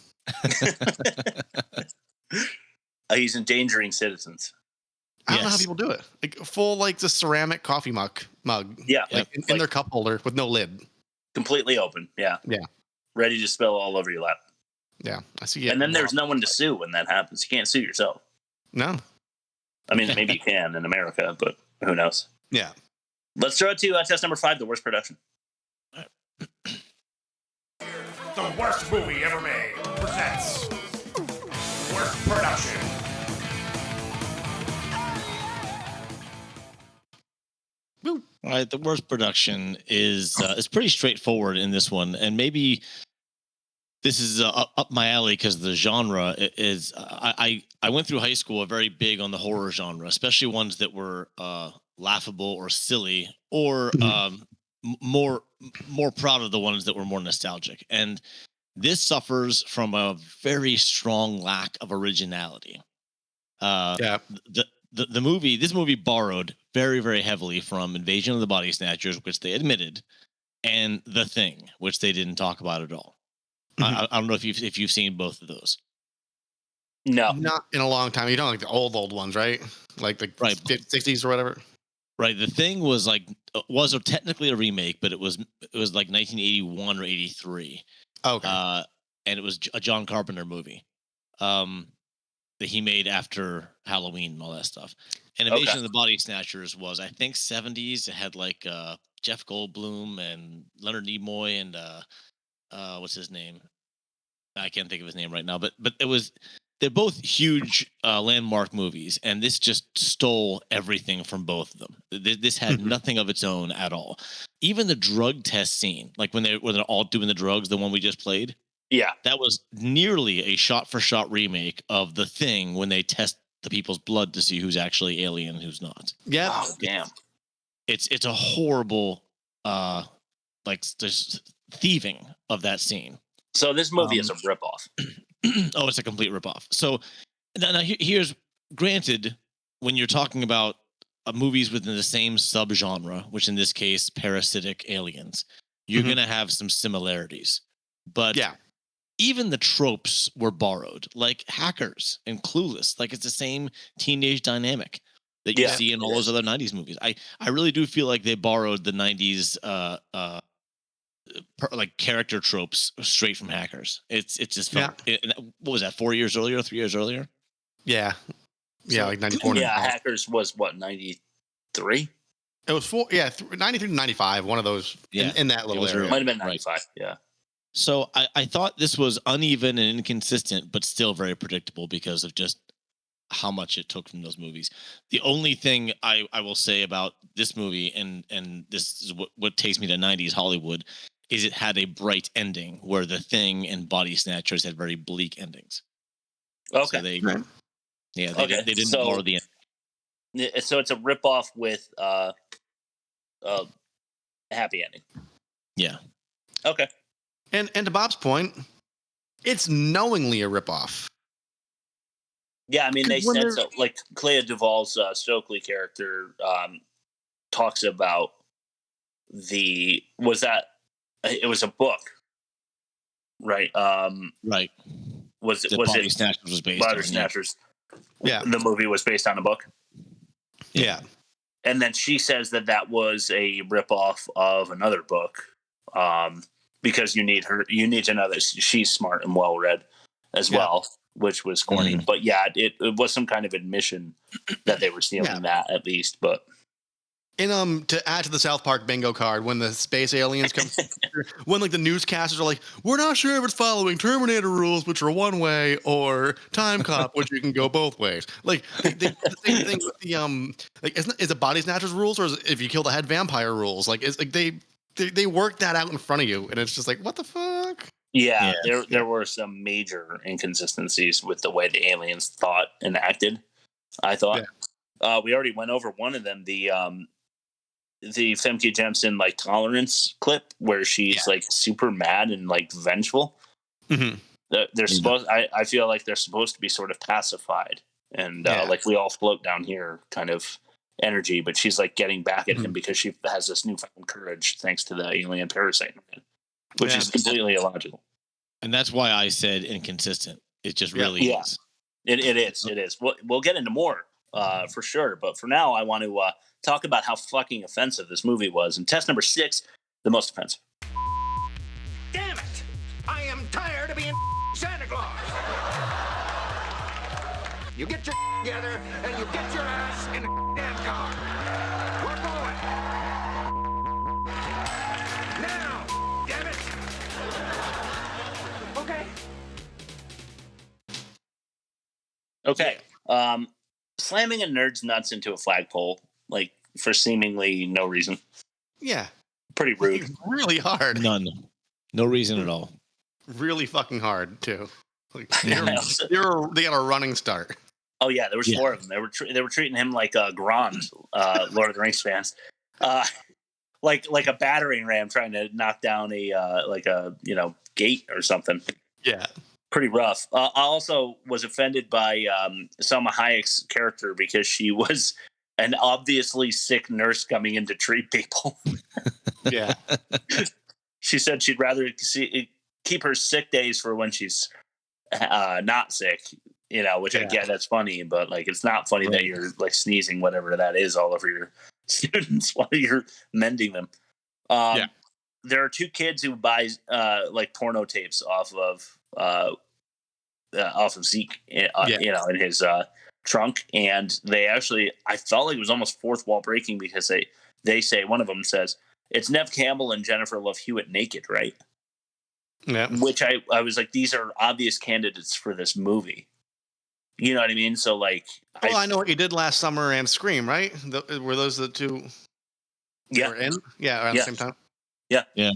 He's endangering citizens. I don't know how people do it. Like full, the ceramic coffee mug. Yeah, in their cup holder with no lid, completely open. Yeah, ready to spill all over your lap. Yeah, I see. And then there's no one to sue when that happens. You can't sue yourself. No, I mean maybe you can in America, but who knows? Yeah. Let's throw it to test number 5, the worst production. The Worst Movie Ever Made presents Worst Production. All right, the worst production is pretty straightforward in this one, and maybe this is up my alley because the genre is. I went through high school very big on the horror genre, especially ones that were laughable or silly, or more proud of the ones that were more nostalgic. And this suffers from a very strong lack of originality. This movie borrowed very, very heavily from Invasion of the Body-snatchers, which they admitted, and The Thing, which they didn't talk about at all. I don't know if you've seen both of those. No, not in a long time. You don't like the old ones, right? Like the 60s or whatever. Right. The Thing was technically a remake, but it was like 1981 or 83. Okay. And it was a John Carpenter movie that he made after Halloween and all that stuff. And Invasion of the Body-snatchers was, I think, 70s. It had Jeff Goldblum and Leonard Nimoy and what's his name? I can't think of his name right now, but they're both huge landmark movies, and this just stole everything from both of them. This had nothing of its own at all. Even the drug test scene, like when they're all doing the drugs, the one we just played. Yeah, that was nearly a shot-for-shot remake of The Thing when they test the people's blood to see who's actually alien and who's not. Yeah, oh, damn. It's a horrible there's thieving of that scene. So this movie is a ripoff. Oh, it's a complete ripoff. So now here's granted, when you're talking about movies within the same subgenre, which in this case, parasitic aliens, you're going to have some similarities. But even the tropes were borrowed, like hackers and Clueless. Like it's the same teenage dynamic that you see in all those other 90s movies. I really do feel like they borrowed the 90s like character tropes straight from Hackers. It just felt what was that, 4 years earlier, 3 years earlier? Yeah. Yeah, So, like 94. Yeah, Hackers was what, 93? It was 93 to 95, one of those in that little area. Might have been 95, yeah. So I thought this was uneven and inconsistent, but still very predictable because of just how much it took from those movies. The only thing I will say about this movie, and this is what takes me to 90s Hollywood, is it had a bright ending, where The Thing and Body-snatchers had very bleak endings. Okay. So they didn't borrow the ending. So it's a ripoff with a happy ending. Yeah. Okay. And to Bob's point, it's knowingly a ripoff. Yeah, I mean, they said so. Like, Clea Duvall's Stokely character talks about it was a book, right? Right. Was it Body-snatchers was based Body-snatchers? Yeah. The movie was based on a book? Yeah. And then she says that was a ripoff of another book, because you need to know that she's smart and well read as well, which was corny. Mm-hmm. But yeah, it was some kind of admission that they were stealing that, at least. But And to add to the South Park bingo card, when the space aliens come, when like the newscasters are like, "We're not sure if it's following Terminator rules, which are one way, or Time Cop, which you can go both ways." Like the same thing with the like, is it Body-snatchers rules, or is it if you kill the head vampire rules? Like, it's like they work that out in front of you, and it's just like, what the fuck? yeah, there were some major inconsistencies with the way the aliens thought and acted. I thought we already went over one of them. The Femke Jensen like tolerance clip where she's like super mad and like vengeful. Mm-hmm. They're supposed. I feel like they're supposed to be sort of pacified and like we all float down here kind of energy, but she's like getting back at him because she has this newfound courage thanks to the alien parasite, which is completely illogical. And that's why I said inconsistent. It just really is. It is. We'll get into more for sure, but for now, I want to talk about how fucking offensive this movie was. And test number 6, the most offensive. Damn it! I am tired of being Santa Claus. You get your together and you get your ass in the damn car. We're going. Now, damn it. Okay. Okay. Slamming a nerd's nuts into a flagpole, like, for seemingly no reason. Yeah. Pretty rude. Really hard. None. No reason at all. Really fucking hard, too. Like, they got a running start. Oh, yeah, there was 4 of them. They were treating him like a Grand, Lord of the Rings fans. Like a battering ram trying to knock down a gate or something. Yeah. Pretty rough. I also was offended by Salma Hayek's character because she was an obviously sick nurse coming in to treat people. Yeah. She said she'd rather keep her sick days for when she's not sick, which I get, that's funny, but like it's not funny that you're like sneezing whatever that is all over your students while you're mending them. There are 2 kids who buy like porno tapes off of Zeke, in his trunk, and they actually, I felt like it was almost fourth wall breaking because they say, one of them says, it's Nev Campbell and Jennifer Love Hewitt naked, right? Yeah. Which I was like, these are obvious candidates for this movie. You know what I mean? So like, I know what you did last summer and Scream, right? Were those the 2? Yeah. Were in? Yeah, around the same time. Yeah. Yeah.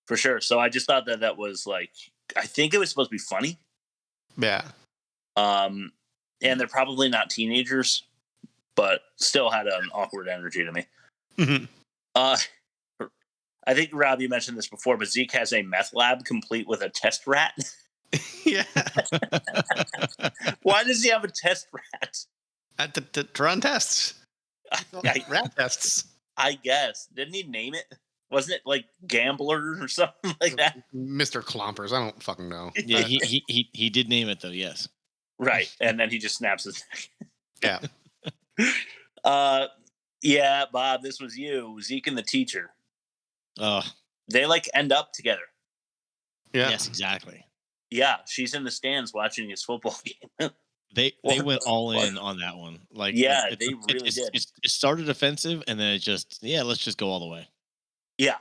For sure. So I just thought that was like, I think it was supposed to be funny. Yeah. And they're probably not teenagers, but still had an awkward energy to me. Mm-hmm. I think, Rob, you mentioned this before, but Zeke has a meth lab complete with a test rat. Yeah. Why does he have a test rat? To run tests. Rat tests. I guess. Didn't he name it? Wasn't it like Gambler or something like that? Mr. Clompers. I don't fucking know. Yeah, he did name it though. Yes. Right, and then he just snaps his neck. Yeah. Yeah, Bob, this was you, Zeke and the teacher. Oh, They like end up together. Yeah. yes, exactly. Yeah, she's in the stands watching his football game. They went all in on that one. Like, Yeah, they really did. It started offensive, and then it just let's just go all the way. Yeah.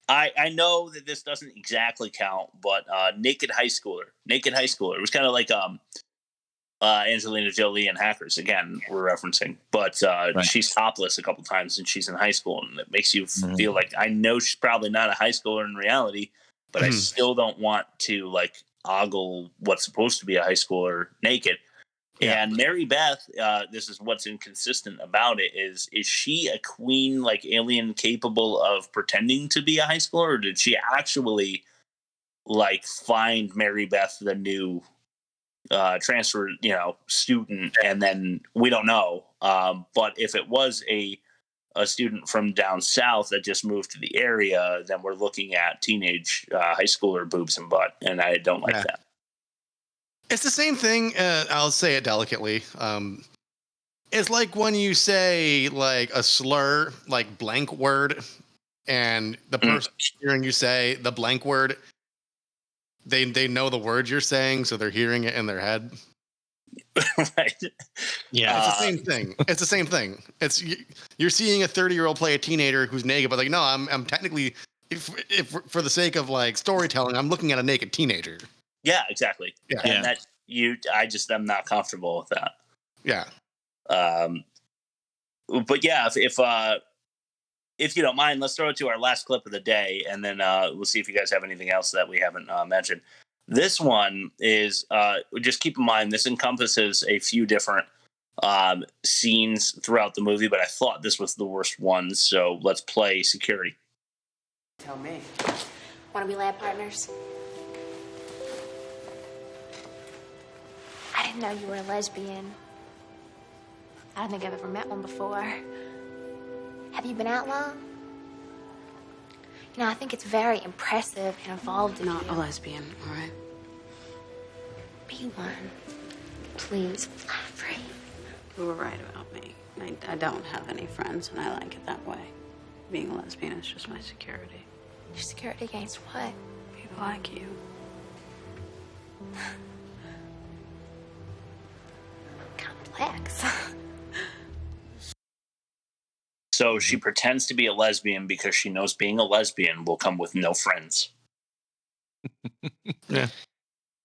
I know that this doesn't exactly count, but Naked High Schooler. It was kind of like Angelina Jolie and Hackers. Again, we're referencing, but she's topless a couple times and she's in high school, and it makes you feel like, I know she's probably not a high schooler in reality, but I still don't want to like ogle what's supposed to be a high schooler naked. Yeah. And Mary Beth, this is what's inconsistent about it, is she a queen, like alien, capable of pretending to be a high schooler, or did she actually like find Mary Beth the new transfer, student, and then we don't know. But if it was a student from down south that just moved to the area, then we're looking at teenage high schooler boobs and butt, and I don't like that. It's the same thing. I'll say it delicately. It's like when you say like a slur, like blank word, and the person hearing you say the blank word, they know the word you're saying, so they're hearing it in their head. Right. Yeah. It's the same thing. It's the same thing. It's you're seeing a 30-year-old play a teenager who's naked, but like, no, I'm technically, if for the sake of like storytelling, I'm looking at a naked teenager. Yeah, exactly. Yeah. And that I'm not comfortable with that. Yeah. But yeah, if you don't mind, let's throw it to our last clip of the day, and then we'll see if you guys have anything else that we haven't mentioned. This one is, just keep in mind, this encompasses a few different scenes throughout the movie, but I thought this was the worst one, so let's play Security. Tell me. Want to be lab partners? I didn't know you were a lesbian. I don't think I've ever met one before. Have you been out long? I think it's very impressive and evolved in Not you. a lesbian, all right? Be one. Please, fly free. You were right about me. I don't have any friends, and I like it that way. Being a lesbian is just my security. Your security against what? People like you. Complex. So she pretends to be a lesbian because she knows being a lesbian will come with no friends. Yeah.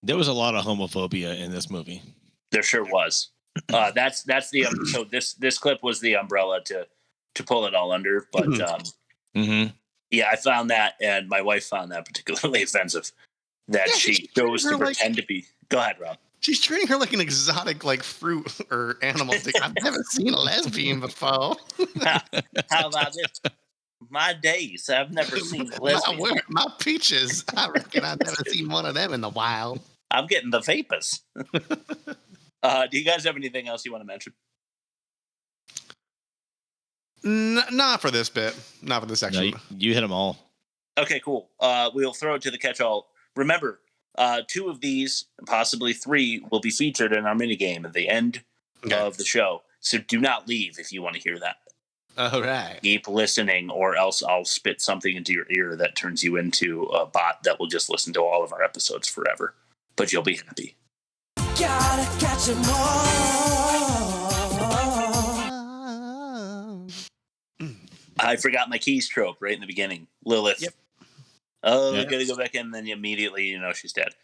There was a lot of homophobia in this movie. There sure was. That's the so this clip was the umbrella to pull it all under. But yeah, I found that, and my wife found that particularly offensive. That she chose to pretend to be. Go ahead, Rob. She's treating her like an exotic, like fruit or animal. I've never seen a lesbian before. How about this? My days, I've never seen a lesbian. My peaches. I reckon I've never seen one of them in the wild. I'm getting the vapors. Do you guys have anything else you want to mention? Not for this bit. Not for this section. No, you hit them all. Okay, cool. We'll throw it to the catch-all. Remember, 2 of these, possibly 3, will be featured in our minigame at the end of the show. So do not leave if you want to hear that. All right. Keep listening, or else I'll spit something into your ear that turns you into a bot that will just listen to all of our episodes forever. But you'll be happy. Gotta catch 'em all. I forgot my keys trope right in the beginning. Lilith. Yep. Oh, gotta go back in, and then immediately she's dead.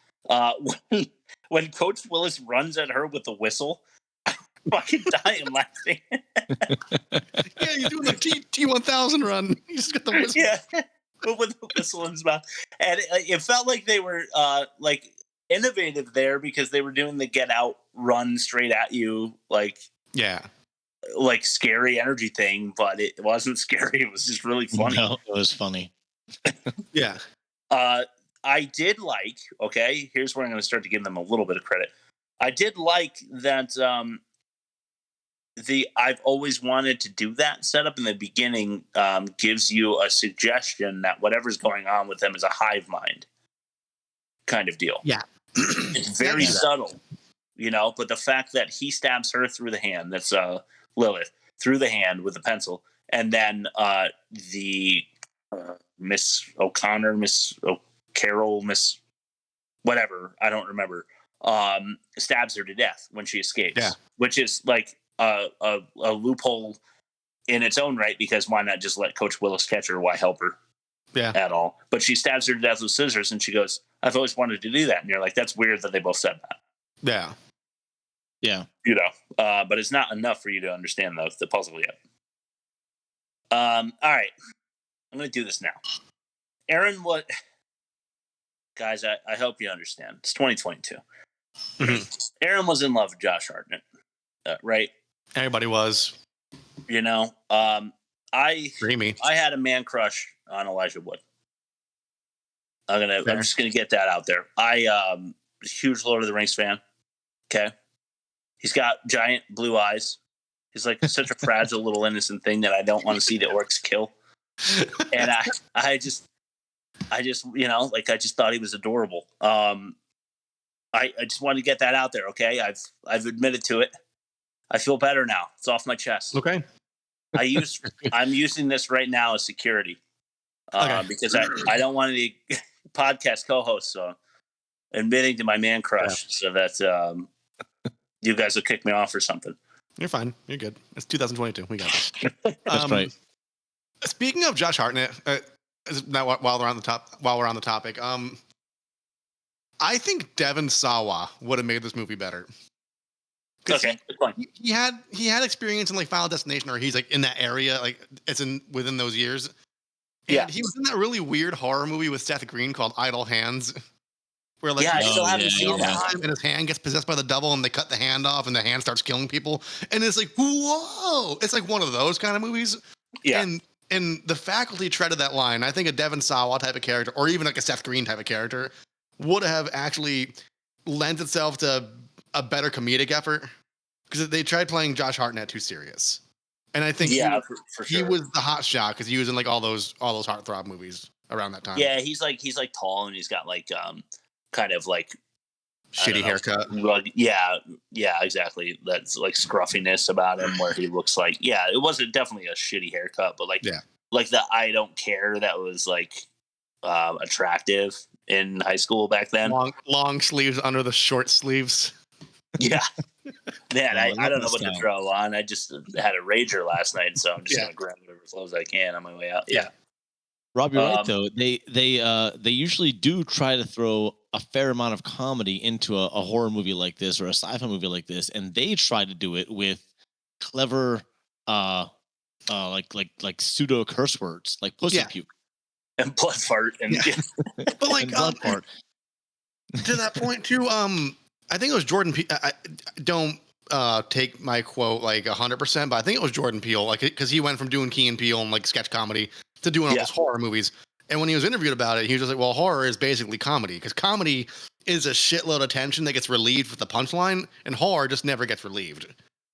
When Coach Willis runs at her with the whistle, I'm fucking dying laughing. Yeah, you're doing the T1000 run. You just got the whistle. Yeah, with the whistle in his mouth. And it felt like they were like innovative there, because they were doing the get out, run straight at you, like scary energy thing, but it wasn't scary. It was just really funny. No, it was funny. Yeah. I did like, okay, here's where I'm going to start to give them a little bit of credit. I did like that I've always wanted to do that setup in the beginning. Gives you a suggestion that whatever's going on with them is a hive mind kind of deal. Yeah. It's very subtle, but the fact that he stabs her through the hand, that's Lilith, through the hand with a pencil, and then the Miss O'Connor, Miss O'Carroll, Miss whatever, I don't remember, stabs her to death when she escapes, which is like a loophole in its own right, because why not just let Coach Willis catch her? Why help her at all? But she stabs her to death with scissors, and she goes, I've always wanted to do that. And you're like, that's weird that they both said that. Yeah. But it's not enough for you to understand the puzzle yet. All right. I'm going to do this now. Aaron, guys, I hope you understand. It's 2022. Aaron was in love with Josh Hartnett, right? Everybody was. I had a man crush on Elijah Wood. I'm just gonna get that out there. I was a huge Lord of the Rings fan. Okay. He's got giant blue eyes. He's like such a fragile little innocent thing that I don't want to see the orcs kill. And I just I just thought he was adorable. I just wanted to get that out there. Okay. I've admitted to it. I feel better now. It's off my chest. Okay. I'm using this right now as security. Because I don't want any podcast co-hosts admitting to my man crush so that you guys will kick me off or something. You're fine. You're good. It's 2022. We got this. That's right. Speaking of Josh Hartnett, while we're on the topic, I think Devon Sawa would have made this movie better. Okay, he had experience in like Final Destination, or he's like in that area, like it's within those years. And he was in that really weird horror movie with Seth Green called Idle Hands, where like I still haven't seen that. And his hand gets possessed by the devil, and they cut the hand off, and the hand starts killing people, and it's like, whoa! It's like one of those kind of movies. Yeah. And the Faculty treaded that line. I think a Devon Sawa type of character, or even like a Seth Green type of character, would have actually lent itself to a better comedic effort, because they tried playing Josh Hartnett too serious. And I think for sure. he was the hot shot because he was in like all those heartthrob movies around that time. Yeah, he's like tall, and he's got like kind of like shitty haircut. Yeah, exactly. That's like scruffiness about him, where he looks like it wasn't definitely a shitty haircut, but like the I don't care that was like attractive in high school back then. Long sleeves under the short sleeves. Yeah. Man, I don't know what to throw on. I just had a rager last night, so I'm just gonna grab whatever clothes I can on my way out. Yeah. Rob, you're right though. They usually do try to throw a fair amount of comedy into a horror movie like this or a sci-fi movie like this, and they try to do it with clever like pseudo curse words like pussy puke and blood fart and but like and blood fart. To that point too, I think it was Jordan Peele. I don't take my quote like 100%, but I think it was Jordan Peele, like because he went from doing Key and Peele and like sketch comedy to doing all those horror movies. And when he was interviewed about it, he was just like, "Well, horror is basically comedy, because comedy is a shitload of tension that gets relieved with the punchline, and horror just never gets relieved."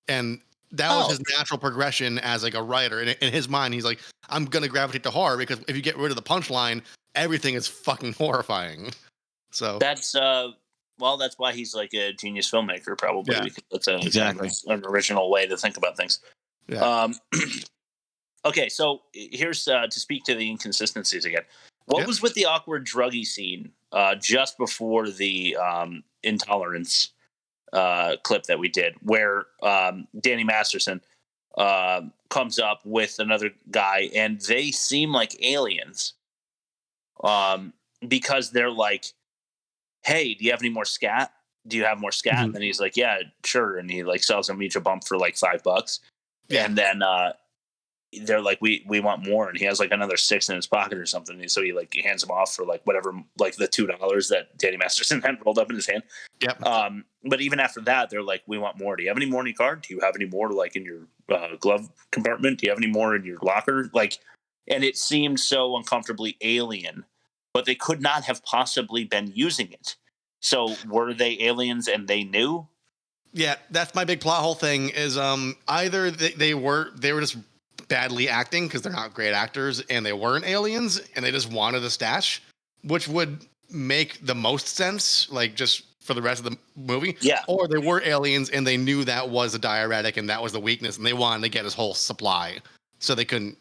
And that was his natural progression as like a writer. And in his mind, he's like, "I'm gonna gravitate to horror because if you get rid of the punchline, everything is fucking horrifying." So that's that's why he's like a genius filmmaker, probably. Yeah. Because that's an original way to think about things. Yeah. Okay, so here's to speak to the inconsistencies again. What was with the awkward druggy scene just before the intolerance clip that we did, where Danny Masterson comes up with another guy, and they seem like aliens because they're like, "Hey, do you have any more scat? Do you have more scat?" Mm-hmm. And then he's like, "Yeah, sure." And he like sells them each a bump for like $5. Yeah. And then they're like, we want more. And he has like another 6 in his pocket or something. And so he like hands them off for like whatever, like the $2 that Danny Masterson had rolled up in his hand. Yep. But even after that, they're like, "We want more. Do you have any more in your card? Do you have any more like in your glove compartment? Do you have any more in your locker?" Like, and it seemed so uncomfortably alien, but they could not have possibly been using it. So were they aliens and they knew? Yeah, that's my big plot hole thing is either they were just badly acting because they're not great actors and they weren't aliens and they just wanted a stash, which would make the most sense, like just for the rest of the movie. Yeah. Or they were aliens and they knew that was a diuretic and that was the weakness and they wanted to get his whole supply. So they couldn't,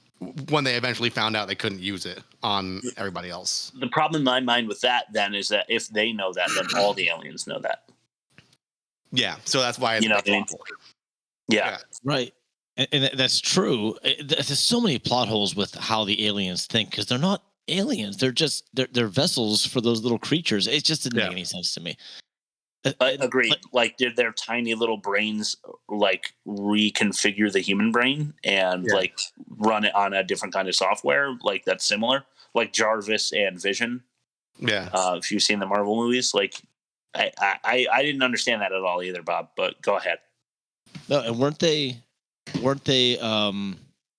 when they eventually found out, they couldn't use it on everybody else. The problem in my mind with that then is that if they know that, then all the aliens know that. Yeah, so that's why it's Yeah. Right. And that's true. There's so many plot holes with how the aliens think because they're not aliens. They're just they're vessels for those little creatures. It just didn't make any sense to me. Agreed. Like, did their tiny little brains like reconfigure the human brain and like run it on a different kind of software? Like that's similar, like Jarvis and Vision. Yeah. If you've seen the Marvel movies, like I didn't understand that at all either, Bob. But go ahead. No, and weren't they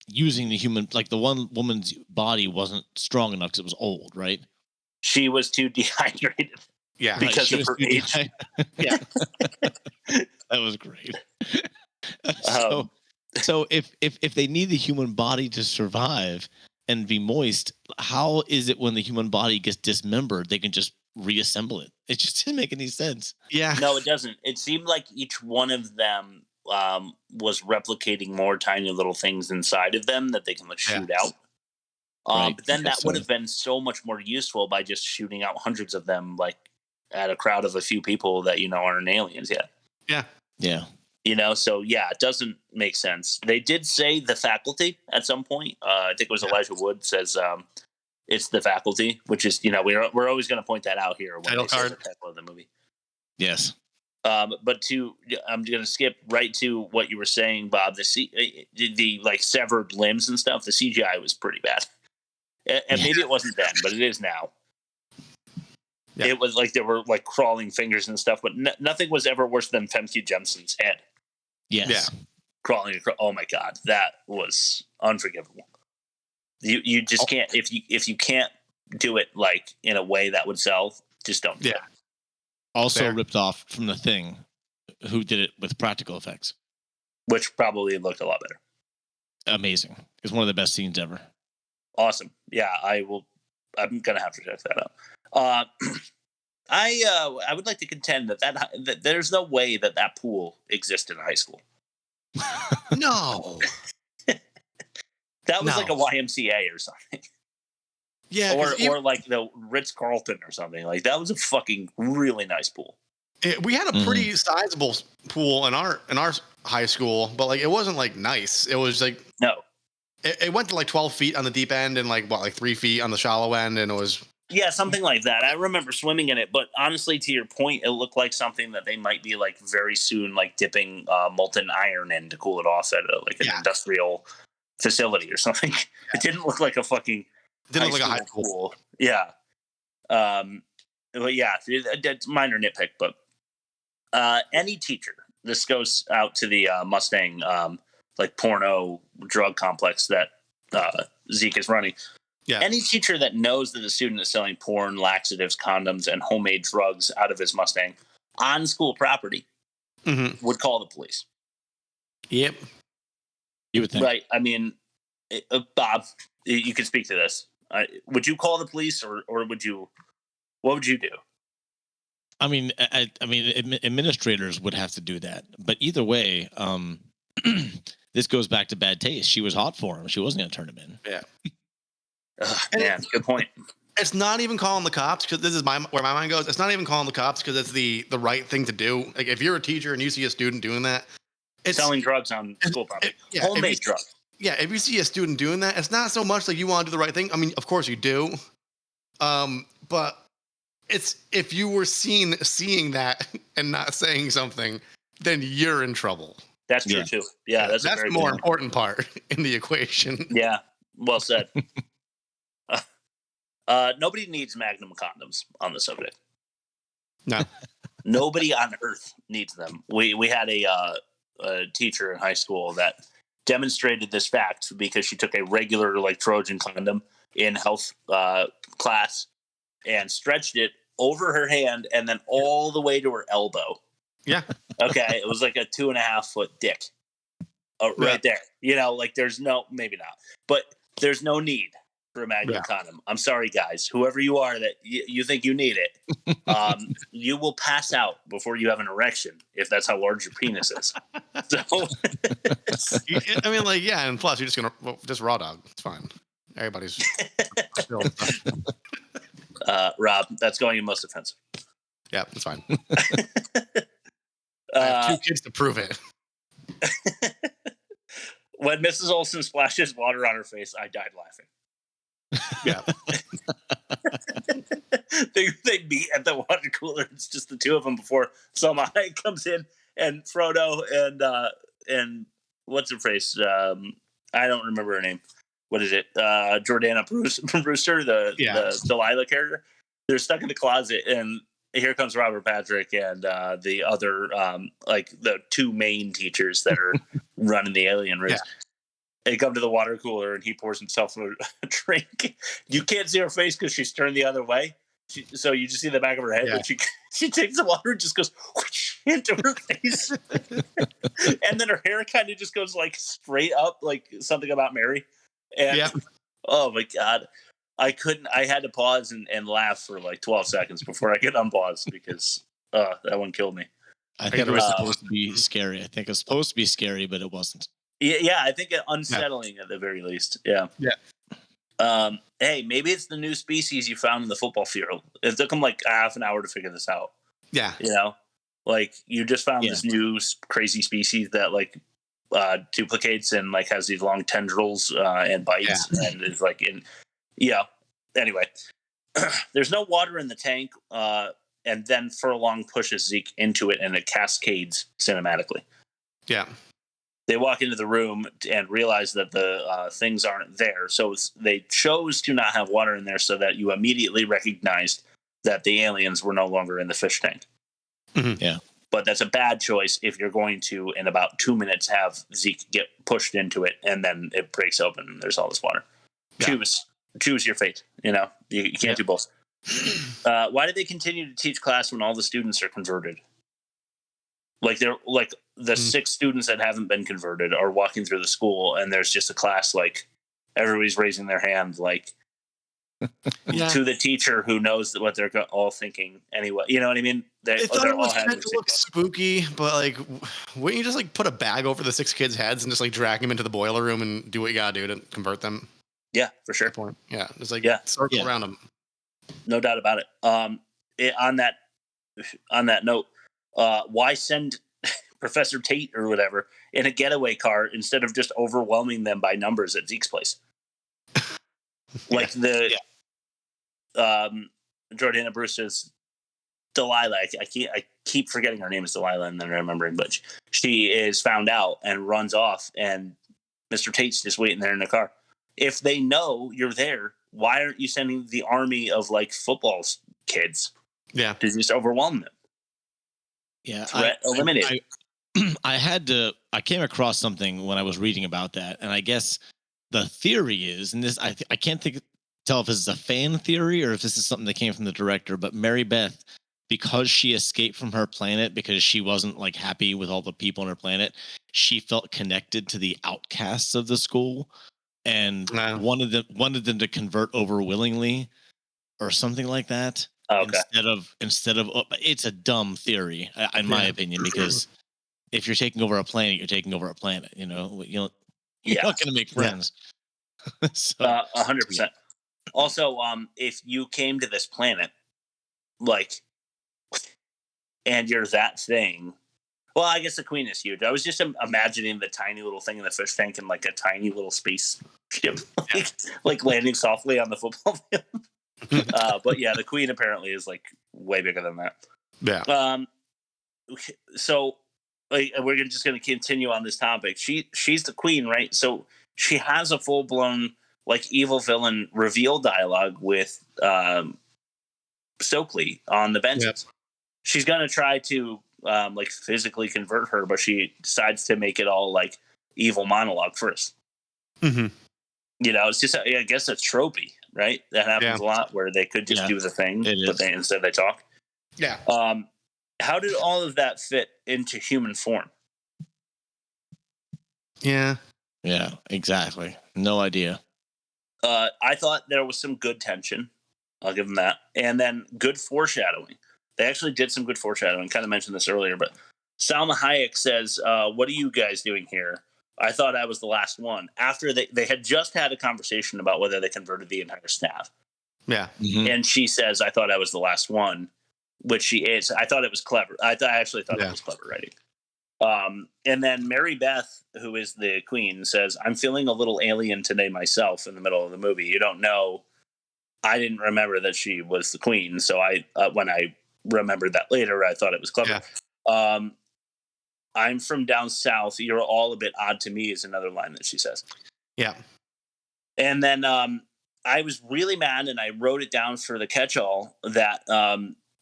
using the human, like the one woman's body wasn't strong enough because it was old, right? She was too dehydrated. Yeah, because of her age. Yeah, that was great. So if they need the human body to survive and be moist, how is it when the human body gets dismembered, they can just reassemble it? It just didn't make any sense. Yeah, no, it doesn't. It seemed like each one of them was replicating more tiny little things inside of them that they can like shoot out. Right. But then that would have been so much more useful by just shooting out hundreds of them, like at a crowd of a few people that aren't aliens yet. Yeah. So it doesn't make sense. They did say the faculty at some point. I think it was Elijah Wood says it's the faculty, which is we're always going to point that out here when title they say card the title of the movie. Yes. But I'm going to skip right to what you were saying, Bob. The like severed limbs and stuff. The CGI was pretty bad, and maybe it wasn't then, but it is now. Yeah. It was like there were like crawling fingers and stuff, but nothing was ever worse than Femke Jensen's head. Yes. Yeah. Crawling. Oh my God, that was unforgivable. You just can't if you can't do it like in a way that would sell, just don't. Yeah. Also ripped off from The Thing, who did it with practical effects, which probably looked a lot better. Amazing. It's one of the best scenes ever. Awesome. Yeah, I'm gonna have to check that out. I would like to contend that there's no way that pool existed in high school. No. That was like a YMCA or something. Yeah, or like the Ritz-Carlton or something. Like that was a fucking really nice pool. We had a pretty sizable pool in our high school, but like it wasn't like nice. It was like no. It went to like 12 feet on the deep end and like 3 feet on the shallow end, and it was something like that. I remember swimming in it, but honestly, to your point, it looked like something that they might be like very soon like dipping molten iron in to cool it off at an industrial facility or something. It didn't look like a fucking look like a high school pool. Yeah. But yeah, it's minor nitpick, but any teacher, this goes out to the Mustang like porno drug complex that Zeke is running. Yeah. Any teacher that knows that the student is selling porn, laxatives, condoms, and homemade drugs out of his Mustang on school property would call the police. Yep. You would think. Right. I mean, Bob, you can speak to this. Would you call the police or would you, what would you do? I mean, administrators would have to do that. But either way, this goes back to bad taste. She was hot for him. She wasn't going to turn him in. Yeah. Man, good point. It's not even calling the cops because this is where my mind goes. It's not even calling the cops because it's the right thing to do. Like if you're a teacher and you see a student doing that, it's selling drugs on school property, homemade drugs. Yeah, if you see a student doing that, it's not so much like you want to do the right thing. I mean, of course you do, but it's if you were seeing that and not saying something, then you're in trouble. That's true too. Yeah, that's the more important part in the equation. Yeah, well said. Nobody needs Magnum condoms on the subject. No, nobody on earth needs them. We had a teacher in high school that demonstrated this fact because she took a regular like Trojan condom in health class and stretched it over her hand and then all the way to her elbow. Yeah. Okay, it was like a 2.5 foot dick, right there. You know, like there's no, maybe not, but there's no need for a Magnum condom. I'm sorry, guys. Whoever you are that you think you need it, you will pass out before you have an erection if that's how large your penis is. So, I mean, like, yeah, and plus you're just gonna just raw dog. It's fine. Everybody's still. Rob, that's going in most offensive. Yeah, it's fine. I have 2 kids to prove it. When Mrs. Olsen splashes water on her face, I died laughing. Yeah. they meet at the water cooler. It's just the two of them before Salmai comes in, and Frodo and what's her face? I don't remember her name. What is it? Jordana Brewster, the Delilah character. They're stuck in the closet, and here comes Robert Patrick and the other like the 2 main teachers that are running the alien race. Yeah. They come to the water cooler and he pours himself a drink. You can't see her face because she's turned the other way. So you just see the back of her head. Yeah. But she takes the water and just goes whoosh, into her face. And then her hair kind of just goes like straight up, like something about Mary. And oh my God. I had to pause and laugh for like 12 seconds before I could unpause because that one killed me. I think it was supposed to be scary. I think it was supposed to be scary, but it wasn't. Yeah, I think unsettling at the very least. Yeah. Hey, maybe it's the new species you found in the football field. It took them like half an hour to figure this out. Yeah. You know, like you just found this new crazy species that like duplicates and like has these long tendrils and bites and is like in. Yeah. Anyway, there's no water in the tank, and then Furlong pushes Zeke into it, and it cascades cinematically. Yeah. They walk into the room and realize that the things aren't there. So they chose to not have water in there so that you immediately recognized that the aliens were no longer in the fish tank. Mm-hmm. Yeah. But that's a bad choice if you're going to, in about 2 minutes, have Zeke get pushed into it, and then it breaks open and there's all this water. Yeah. Choose your fate. You know, you can't do both. Why did they continue to teach class when all the students are converted? Like they're like the 6 students that haven't been converted are walking through the school, and there's just a class like everybody's raising their hand like to the teacher who knows what they're all thinking anyway. You know what I mean? I thought it was meant to look spooky, but like, wouldn't you just like put a bag over the 6 kids' heads and just like drag them into the boiler room and do what you gotta do to convert them? Yeah, for sure. Yeah, just like circle around them. No doubt about it. On that note, why send Professor Tate or whatever in a getaway car instead of just overwhelming them by numbers at Zeke's place? Like Jordana Brewster's Delilah. I keep forgetting her name is Delilah and then remembering, but she is found out and runs off, and Mr. Tate's just waiting there in the car. If they know you're there, why aren't you sending the army of like football kids? Yeah, to just overwhelm them. Yeah, threat eliminated. I came across something when I was reading about that, and I guess the theory is, and this I can't tell if this is a fan theory or if this is something that came from the director, but Mary Beth, because she escaped from her planet because she wasn't like happy with all the people on her planet, she felt connected to the outcasts of the school, and wanted them to convert over willingly or something like that. Oh, okay. Instead of it's a dumb theory in my opinion, because if you're taking over a planet, you're taking over a planet. You're not going to make friends. 100%. Also, if you came to this planet, like, and you're that thing, well, I guess the queen is huge. I was just imagining the tiny little thing in the fish tank and like a tiny little space ship, like landing softly on the football field. But yeah, the queen apparently is like way bigger than that. Yeah. So like, we're just going to continue on this topic. She's the queen, right? So she has a full blown like evil villain reveal dialogue with Stokely on the benches. Yep. She's going to try to like physically convert her, but she decides to make it all like evil monologue first. Mm-hmm. You know, it's just, I guess it's tropey, right? That happens a lot where they could just do the thing, but instead they talk. Yeah. how did all of that fit into human form? Yeah. Yeah, exactly. No idea. I thought there was some good tension. I'll give them that. And then good foreshadowing. They actually did some good foreshadowing. Kind of mentioned this earlier, but Salma Hayek says, what are you guys doing here? I thought I was the last one. After they had just had a conversation about whether they converted the entire staff. Yeah. And she says, I thought I was the last one, which she is. I thought it was clever. I actually thought it was clever writing. And then Mary Beth, who is the queen, says, I'm feeling a little alien today myself in the middle of the movie. You don't know. I didn't remember that she was the queen. So when I remembered that later, I thought it was clever. Yeah. I'm from down south. You're all a bit odd to me is another line that she says. Yeah. And then I was really mad, and I wrote it down for the catch-all that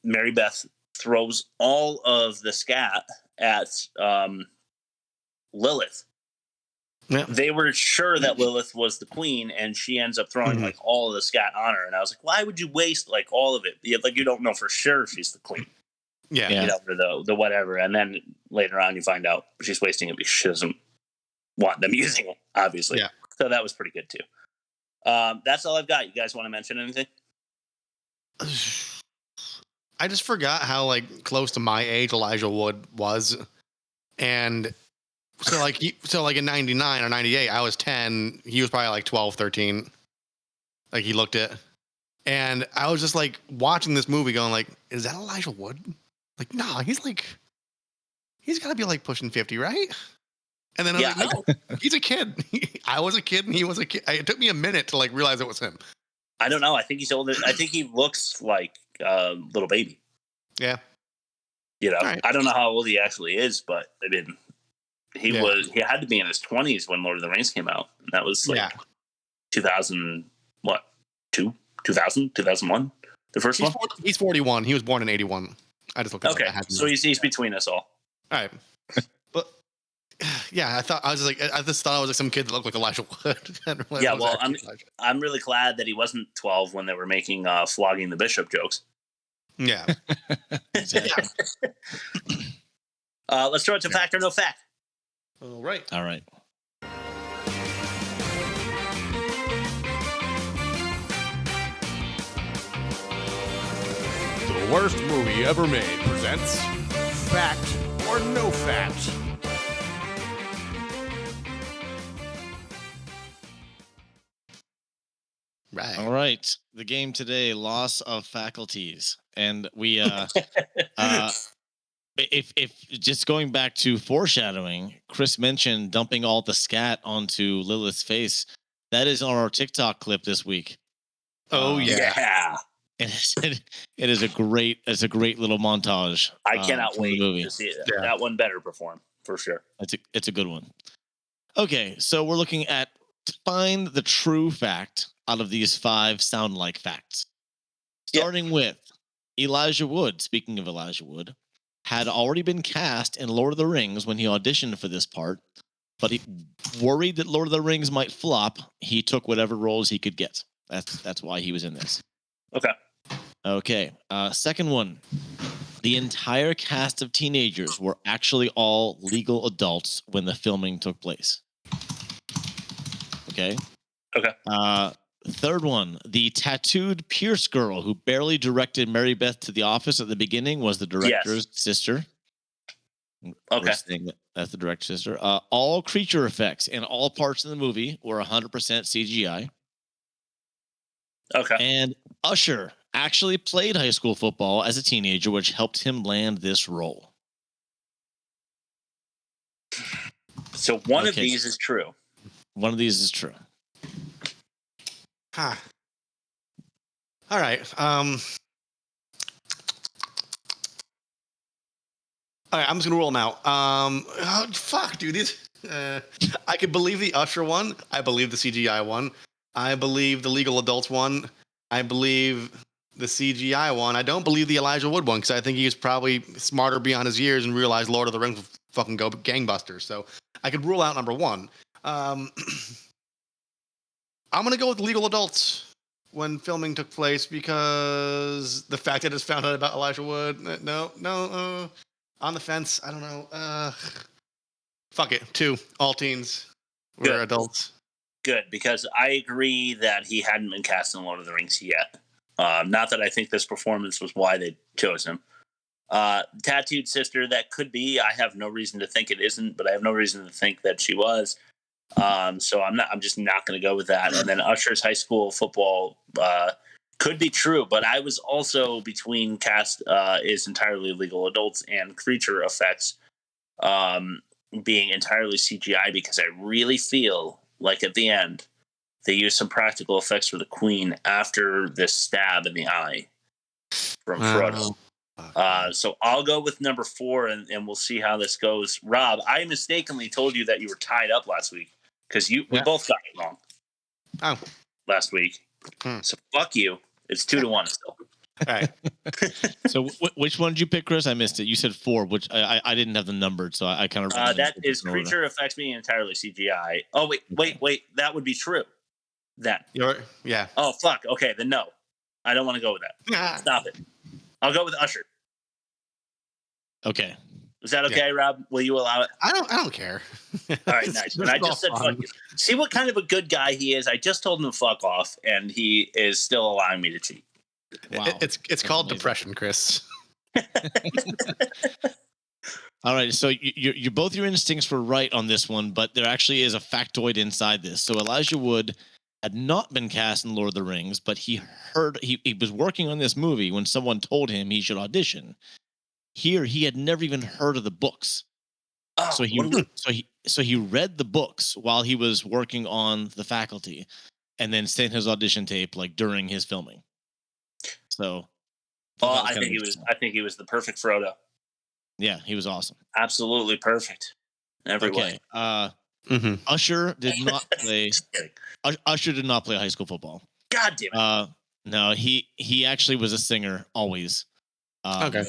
Mary Beth throws all of the scat at Lilith. Yeah. They were sure that Lilith was the queen, and she ends up throwing like all of the scat on her. And I was like, why would you waste like all of it? Like you don't know for sure she's the queen. Yeah. You know, or the whatever. And then later on you find out she's wasting it because she doesn't want them using it, obviously. Yeah. So that was pretty good too. That's all I've got. You guys want to mention anything? I just forgot how like close to my age Elijah Wood was. And so like in 99 or 98, I was 10. He was probably like 12, 13. Like he looked it. And I was just like watching this movie going like, is that Elijah Wood? Like, nah, he's got to be like pushing 50, right? And then I was like, no, he's a kid. I was a kid and he was a kid. It took me a minute to like realize it was him. I don't know. I think he's older. I think he looks like a little baby. Yeah. You know, right. I don't know how old he actually is, but I mean, he had to be in his 20s when Lord of the Rings came out. And that was like 2000, what? 2001? The first one? He's 41. He was born in 81. I just looked at okay. So he's between us all. All right. But yeah, I just thought I was like some kid that looked like Elijah Wood. Yeah, well, I'm really glad that he wasn't 12 when they were making Flogging the Bishop jokes. Yeah. Let's throw it to fact or no fact. All right. The Worst Movie Ever Made presents Fact or No Fact. Right. All right. The game today, loss of faculties. And we if just going back to foreshadowing, Chris mentioned dumping all the scat onto Lilith's face. That is on our TikTok clip this week. Oh yeah. It is a great little montage. I cannot wait to see it. Yeah. That one better perform for sure. It's a good one. Okay, so we're looking at to find the true fact out of these 5 sound like facts. Starting with Elijah Wood. Speaking of Elijah Wood, had already been cast in Lord of the Rings when he auditioned for this part, but he worried that Lord of the Rings might flop. He took whatever roles he could get. That's why he was in this. Okay. Second one. The entire cast of teenagers were actually all legal adults when the filming took place. Okay. Third one. The tattooed Pierce girl who barely directed Mary Beth to the office at the beginning was the director's sister. Okay. That's the director's sister. All creature effects in all parts of the movie were 100% CGI. Okay. And Usher actually played high school football as a teenager, which helped him land this role. So one of these is true. One of these is true. Huh. All right. All right, I'm just gonna roll them out. Fuck, dude. I could believe the Usher one. I believe the CGI one. I believe the legal adults one. I believe the CGI one. I don't believe the Elijah Wood one because I think he was probably smarter beyond his years and realized Lord of the Rings would fucking go gangbusters. So I could rule out number one. I'm gonna go with legal adults. when filming took place because the fact that it's found out about Elijah Wood. No. On the fence. I don't know. Fuck it. 2. All teens. We're adults. Good, because I agree that he hadn't been cast in Lord of the Rings yet. Not that I think this performance was why they chose him. Tattooed sister, that could be. I have no reason to think it isn't, but I have no reason to think that she was. So I'm just not going to go with that. And then Usher's high school football could be true, but I was also between cast is entirely legal adults and creature effects being entirely CGI, because I really feel like at the end they used some practical effects for the Queen after this stab in the eye from Frodo. So I'll go with number 4, and we'll see how this goes. Rob, I mistakenly told you that you were tied up last week because we both got it wrong. Last week. So fuck you. It's 2-1 still. All right. So which one did you pick, Chris? I missed it. You said 4, which I didn't have the numbered, so I kind of. That is creature effects being entirely CGI. Oh wait. That would be true. Then. Yeah. Oh fuck. Okay, then no. I don't want to go with that. Stop it. I'll go with Usher. Okay. Is that okay, Rob? Will you allow it? I don't care. All right, nice. And I just said fuck you. See what kind of a good guy he is. I just told him to fuck off, and he is still allowing me to cheat. Wow. It's called depression, Chris. All right, so you both your instincts were right on this one, but there actually is a factoid inside this. So Elijah Wood had not been cast in Lord of the Rings, but he was working on this movie when someone told him he should audition. Here, he had never even heard of the books. Oh, so he read the books while he was working on The Faculty, and then sent his audition tape like during his filming. So, I think he was the perfect Frodo. Yeah, he was awesome. Absolutely perfect. Every way. Usher did not play. Usher did not play high school football. God damn it. No, he actually was a singer always. Okay.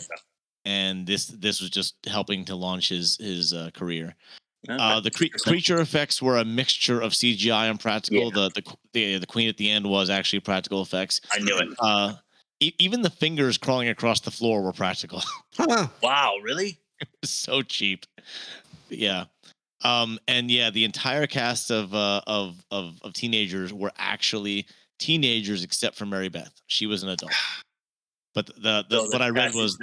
And this was just helping to launch his career. The creature effects were a mixture of CGI and practical. Yeah. The Queen at the end was actually practical effects. I knew it. Even the fingers crawling across the floor were practical. Wow, really? It was so cheap. Yeah. And yeah, the entire cast of teenagers were actually teenagers except for Mary Beth. She was an adult. But what I read was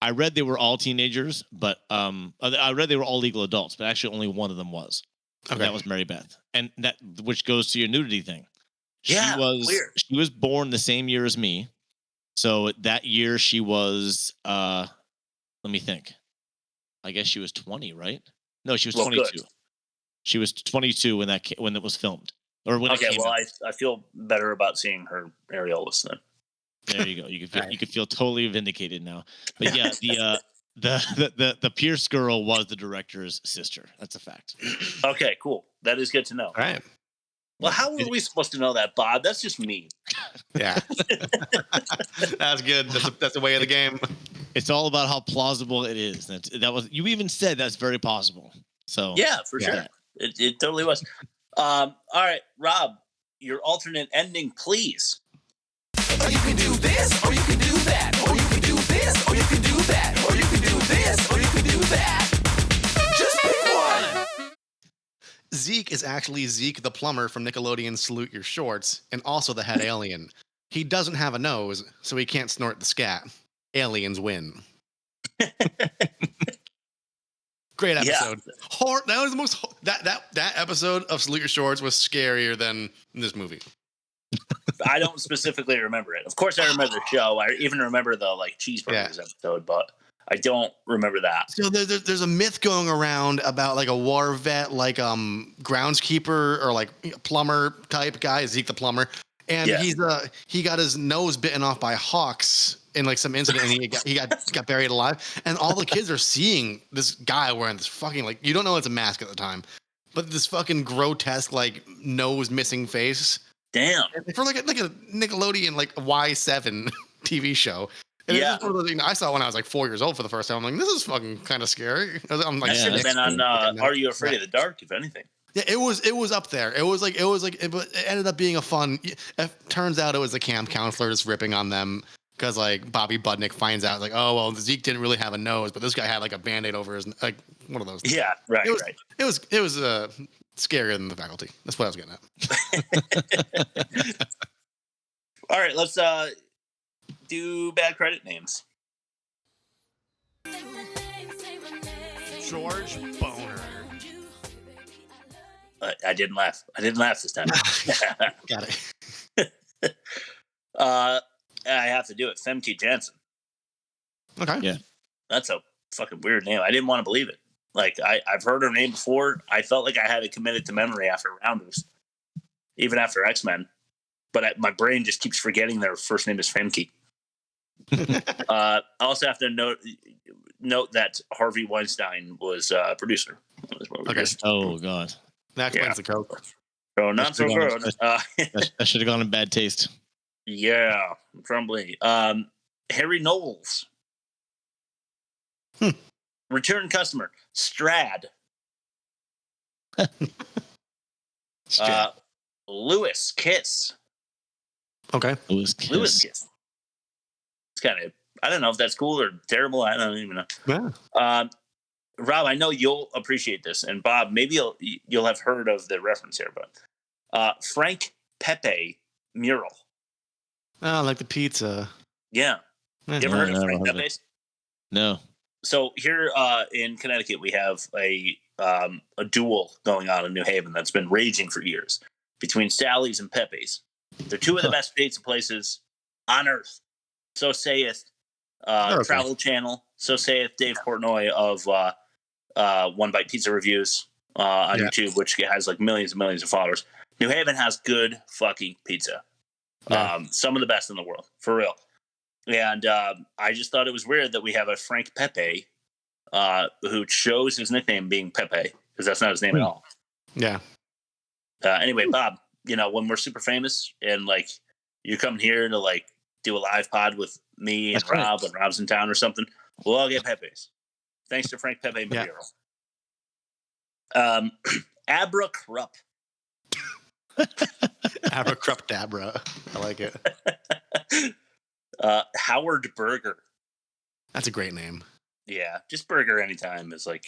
I read they were all teenagers, but I read they were all legal adults, but actually only one of them was. And that was Mary Beth. And that which goes to your nudity thing. She was born the same year as me. So that year she was let me think. I guess she was 20, right? No, she was 22. Good. She was 22 when it was filmed. Or when it came out. I feel better about seeing her areolas then. There you go. You could feel totally vindicated now. But yeah, the Pierce girl was the director's sister. That's a fact. Okay, cool. That is good to know. All right. Well, how were we supposed to know that, Bob? That's just mean. Yeah. That's good. That's the way of the game. It's all about how plausible it is. That was you even said that's very possible. So yeah, for sure. It totally was. All right, Rob, your alternate ending, please. Or you can do this, or you can do that, or you can do this, or you can do that, or you can do this, or you can do that. Just pick one. Zeke is actually Zeke the plumber from Nickelodeon's Salute Your Shorts, and also the head alien. He doesn't have a nose, so he can't snort the scat. Aliens win. Great episode. Yeah. That was the most that episode of Salute Your Shorts was scarier than this movie. I don't specifically remember it. Of course, I remember the show. I even remember the cheeseburgers episode, but I don't remember that. So there's a myth going around about like a war vet, like groundskeeper or like plumber type guy, Zeke the plumber, and he got his nose bitten off by hawks in like some incident, and he got buried alive. And all the kids are seeing this guy wearing this fucking you don't know it's a mask at the time, but this fucking grotesque nose missing face. Damn. For like a Nickelodeon Y7 TV show. And it's one of those things I saw when I was 4 years old for the first time. I'm like, this is fucking kind of scary. I'm like, should have been on Are You Afraid of the Dark, if anything. Yeah, it was up there. It ended up being a fun. It turns out it was the camp counselor just ripping on them because like Bobby Budnick finds out like, oh well, Zeke didn't really have a nose, but this guy had like a Band-Aid over his like one of those. Yeah, right, right. It was scarier than the faculty. That's what I was getting at. All right, let's do bad credit names. George Boner. I didn't laugh. I didn't laugh this time. Got it. I have to do it. Femke Jansen. Okay. Yeah. That's a fucking weird name. I didn't want to believe it. Like, I've heard her name before. I felt like I had it committed to memory after Rounders, even after X-Men. But my brain just keeps forgetting their first name is Femke. I also have to note that Harvey Weinstein was a producer. Okay. Oh, God. That explains the coke. So not so good. That should have gone in bad taste. Yeah, probably. Harry Knowles. Return customer. Strad. Lewis Kiss. Okay. Lewis Kiss. It's kind of, I don't know if that's cool or terrible. I don't even know. Yeah. Rob, I know you'll appreciate this, and Bob, maybe you'll have heard of the reference here, but Frank Pepe mural. Oh, like the pizza. Yeah. You ever heard of Frank Pepe's? No. So here in Connecticut, we have a duel going on in New Haven that's been raging for years between Sally's and Pepe's. They're two of the best pizza places on earth. So saith Travel Channel. So saith Dave Portnoy of One Bite Pizza Reviews on YouTube, which has like millions and millions of followers. New Haven has good fucking pizza. Some of the best in the world, for real. And I just thought it was weird that we have a Frank Pepe who chose his nickname being Pepe, because that's not his name at all. Yeah. Anyway, Bob, when we're super famous and like you come here to like do a live pod with me and Rob when Rob's in town or something, we'll all get Pepe's. Thanks to Frank Pepe Madero. Abra Krupp. Abracrupdabra. I like it. Howard Burger. That's a great name. Yeah, just burger anytime is like,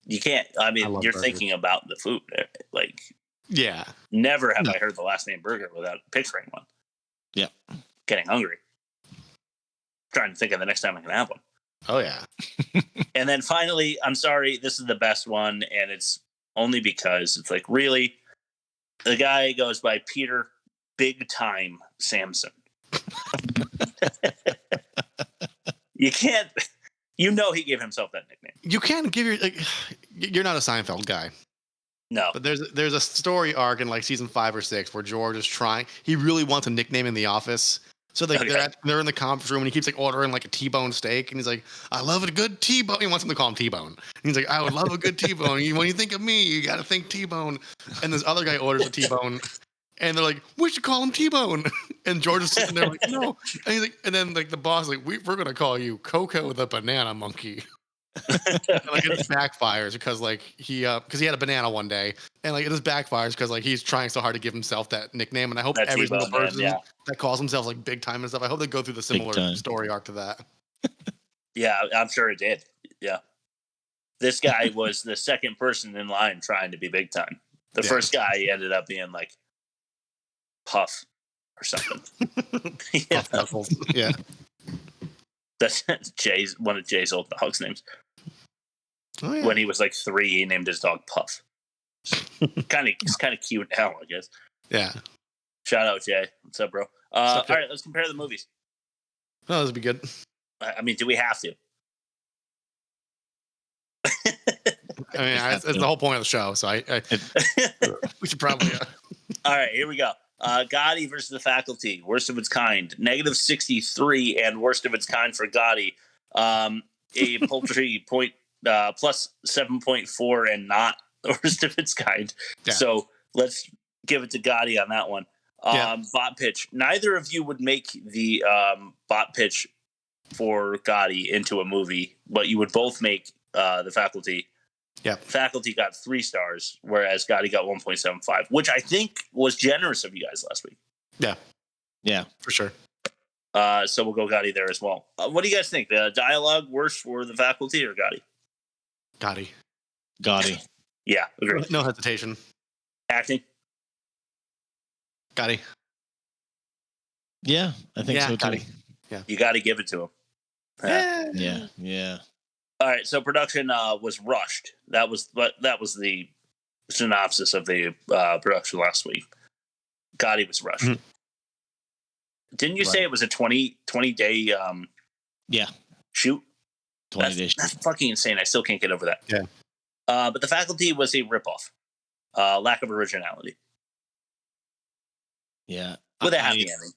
you can't, I mean, you're burgers. thinking about the food. Like, yeah. Never have I heard the last name Burger without picturing one. Yeah. Getting hungry. Trying to think of the next time I can have one. Oh, yeah. And then finally, I'm sorry, this is the best one, and it's only because it's like, really, the guy goes by Peter Big Time Samson. You can't, he gave himself that nickname. You can't give you're not a Seinfeld guy. No. But there's a story arc in like season 5 or 6 where George is trying, he really wants a nickname in the office. So like they're in the conference room and he keeps like ordering like a T-bone steak and he's like, I love a good T-bone. He wants him to call him T-bone. And he's like, I would love a good T-bone. When you think of me, you got to think T-bone. And this other guy orders a T-bone and they're like, we should call him T-bone. And George is sitting there like, no. And he's like, and then like the boss like, we're going to call you Coco the Banana Monkey. And, like it just backfires because like he had a banana one day and like it just backfires because like he's trying so hard to give himself that nickname, and I hope that every single T-bone, person that calls themselves like Big Time and stuff, I hope they go through the similar story arc to that. Yeah, I'm sure it did. Yeah, this guy was the second person in line trying to be Big Time. The first guy ended up being like Puff or something. Puff Knuckles. Yeah. That's one of Jay's old dog's names. Oh, yeah. When he was like 3, he named his dog Puff. It's kind of cute now, I guess. Yeah. Shout out, Jay. What's up, bro? All right, let's compare the movies. Oh, this would be good. I mean, do we have to? I mean, it's the whole point of the show, so we should probably. All right, here we go. Gotti versus the Faculty, worst of its kind, -63, and worst of its kind for Gotti. A paltry point plus 7.4, and not the worst of its kind. Yeah. So let's give it to Gotti on that one. Bot pitch. Neither of you would make the bot pitch for Gotti into a movie, but you would both make the Faculty Yeah. Faculty got 3 stars, whereas Gotti got 1.75, which I think was generous of you guys last week. Yeah. Yeah, for sure. So we'll go Gotti there as well. What do you guys think? The dialogue worse for the faculty or Gotti? Gotti. Yeah, agree. No hesitation. Acting? Gotti. Yeah, I think so too. Gotti. Yeah. You got to give it to him. Yeah. All right, so production was rushed. That was the synopsis of the production last week. Gotti was rushed. Mm-hmm. Didn't you say it was a 20 day shoot? 20 days. That's fucking insane. I still can't get over that. Yeah. But the faculty was a ripoff. Lack of originality. Yeah. With a happy ending.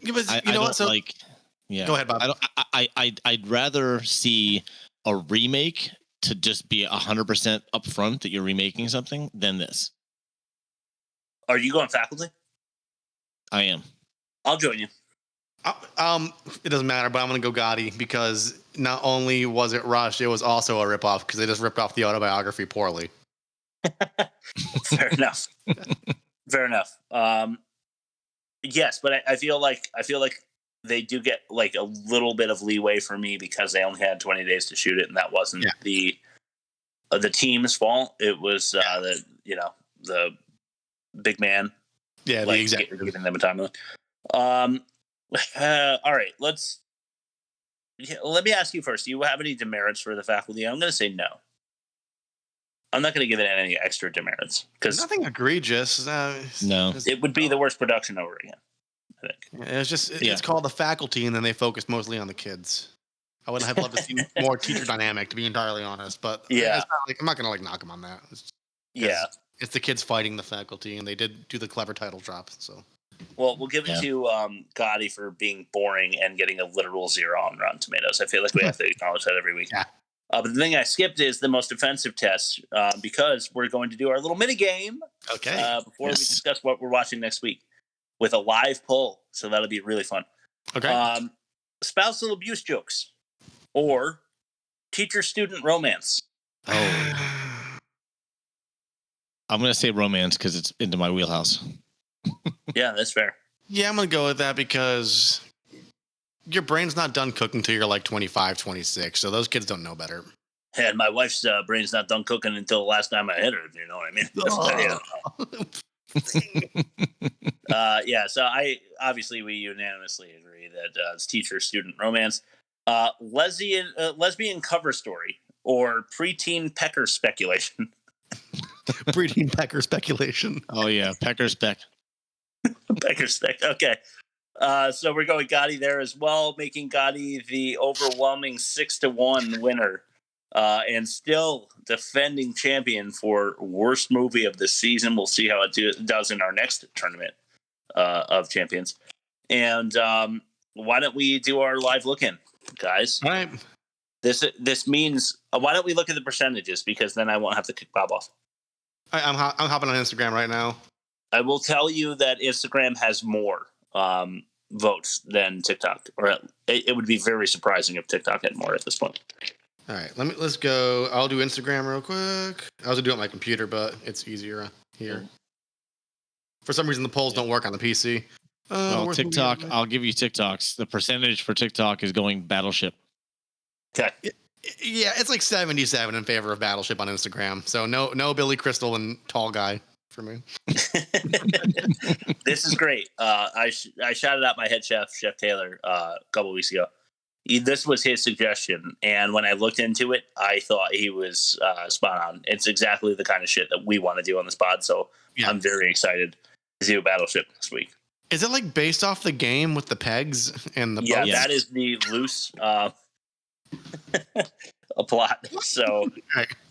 You know what? So go ahead, Bob. I'd rather see a remake to just be 100% upfront that you're remaking something than this. Are you going faculty? I am. I'll join you. It doesn't matter, but I'm going to go Gotti because not only was it rushed, it was also a ripoff because they just ripped off the autobiography poorly. Fair enough. Fair enough. Yes, but I feel like they do get like a little bit of leeway for me because they only had 20 days to shoot it, and that wasn't the team's fault. It was the big man. Yeah, like, the executive giving them a timeline. All right, let me ask you first. Do you have any demerits for the faculty? I'm going to say no. I'm not going to give it any extra demerits because nothing egregious. No, it would be the worst production over again. I think it's just it's called the faculty, and then they focus mostly on the kids. I would have loved to see more teacher dynamic, to be entirely honest. But it's not I'm not going to knock them on that. It's the kids fighting the faculty, and they did do the clever title drop. So. Well, we'll give it to Gotti for being boring and getting a literal 0 on Rotten Tomatoes. I feel like we have to acknowledge that every week. Yeah. But the thing I skipped is the most offensive test because we're going to do our little mini game. Okay. Before we discuss what we're watching next week with a live poll, so that'll be really fun. Okay. Spousal abuse jokes or teacher-student romance. Oh. I'm going to say romance because it's into my wheelhouse. Yeah, that's fair. Yeah, I'm going to go with that because your brain's not done cooking until you're like 25, 26. So those kids don't know better. And my wife's brain's not done cooking until the last time I hit her. You know what I mean? So we unanimously agree that it's teacher-student romance. Lesbian cover story or preteen pecker speculation. Preteen pecker speculation. Oh, yeah. Pecker spec. Pecker spec. Okay. So we're going Gotti there as well, making Gotti the overwhelming 6-1 winner. And still defending champion for worst movie of the season. We'll see how it does in our next tournament of champions. And why don't we do our live look-in, guys? All right. This means why don't we look at the percentages because then I won't have to kick Bob off. I'm hopping on Instagram right now. I will tell you that Instagram has more votes than TikTok, or it would be very surprising if TikTok had more at this point. All right, let's go. I'll do Instagram real quick. I was gonna do it on my computer, but it's easier here. For some reason, the polls don't work on the PC. Well, TikTok. I'll give you TikToks. The percentage for TikTok is going Battleship. Okay. Yeah, it's like 77 in favor of Battleship on Instagram. So no Billy Crystal and tall guy for me. This is great. I shouted out my head chef, Chef Taylor, a couple weeks ago. This was his suggestion, and when I looked into it, I thought he was spot on. It's exactly the kind of shit that we want to do on this pod, so I'm very excied to do Battleship this week. Is it like based off the game with the pegs and the boats? That is the loose a plot. So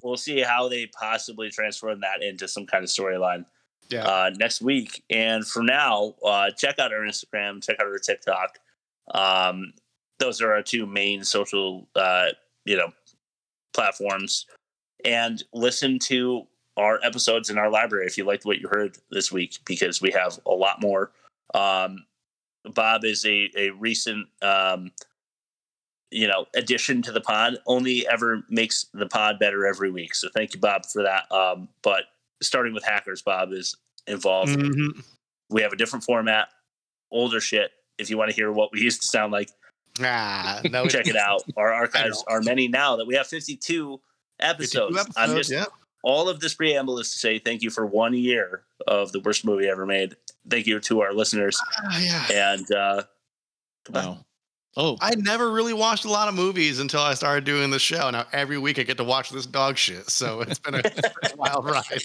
we'll see how they possibly transform that into some kind of storyline next week. And for now, check out our Instagram, check out our TikTok. Those are our two main social, platforms. And listen to our episodes in our library if you liked what you heard this week, because we have a lot more. Bob is a recent addition to the pod only ever makes the pod better every week. So thank you, Bob, for that. But starting with Hackers, Bob is involved. Mm-hmm. We have a different format, older shit. If you want to hear what we used to sound like, no, check it out. Our archives are many now that we have 52 episodes. All of this preamble is to say thank you for 1 year of the worst movie ever made. Thank you to our listeners. And goodbye. Wow. Oh, I never really watched a lot of movies until I started doing the show. Now every week I get to watch this dog shit. So it's been a wild ride.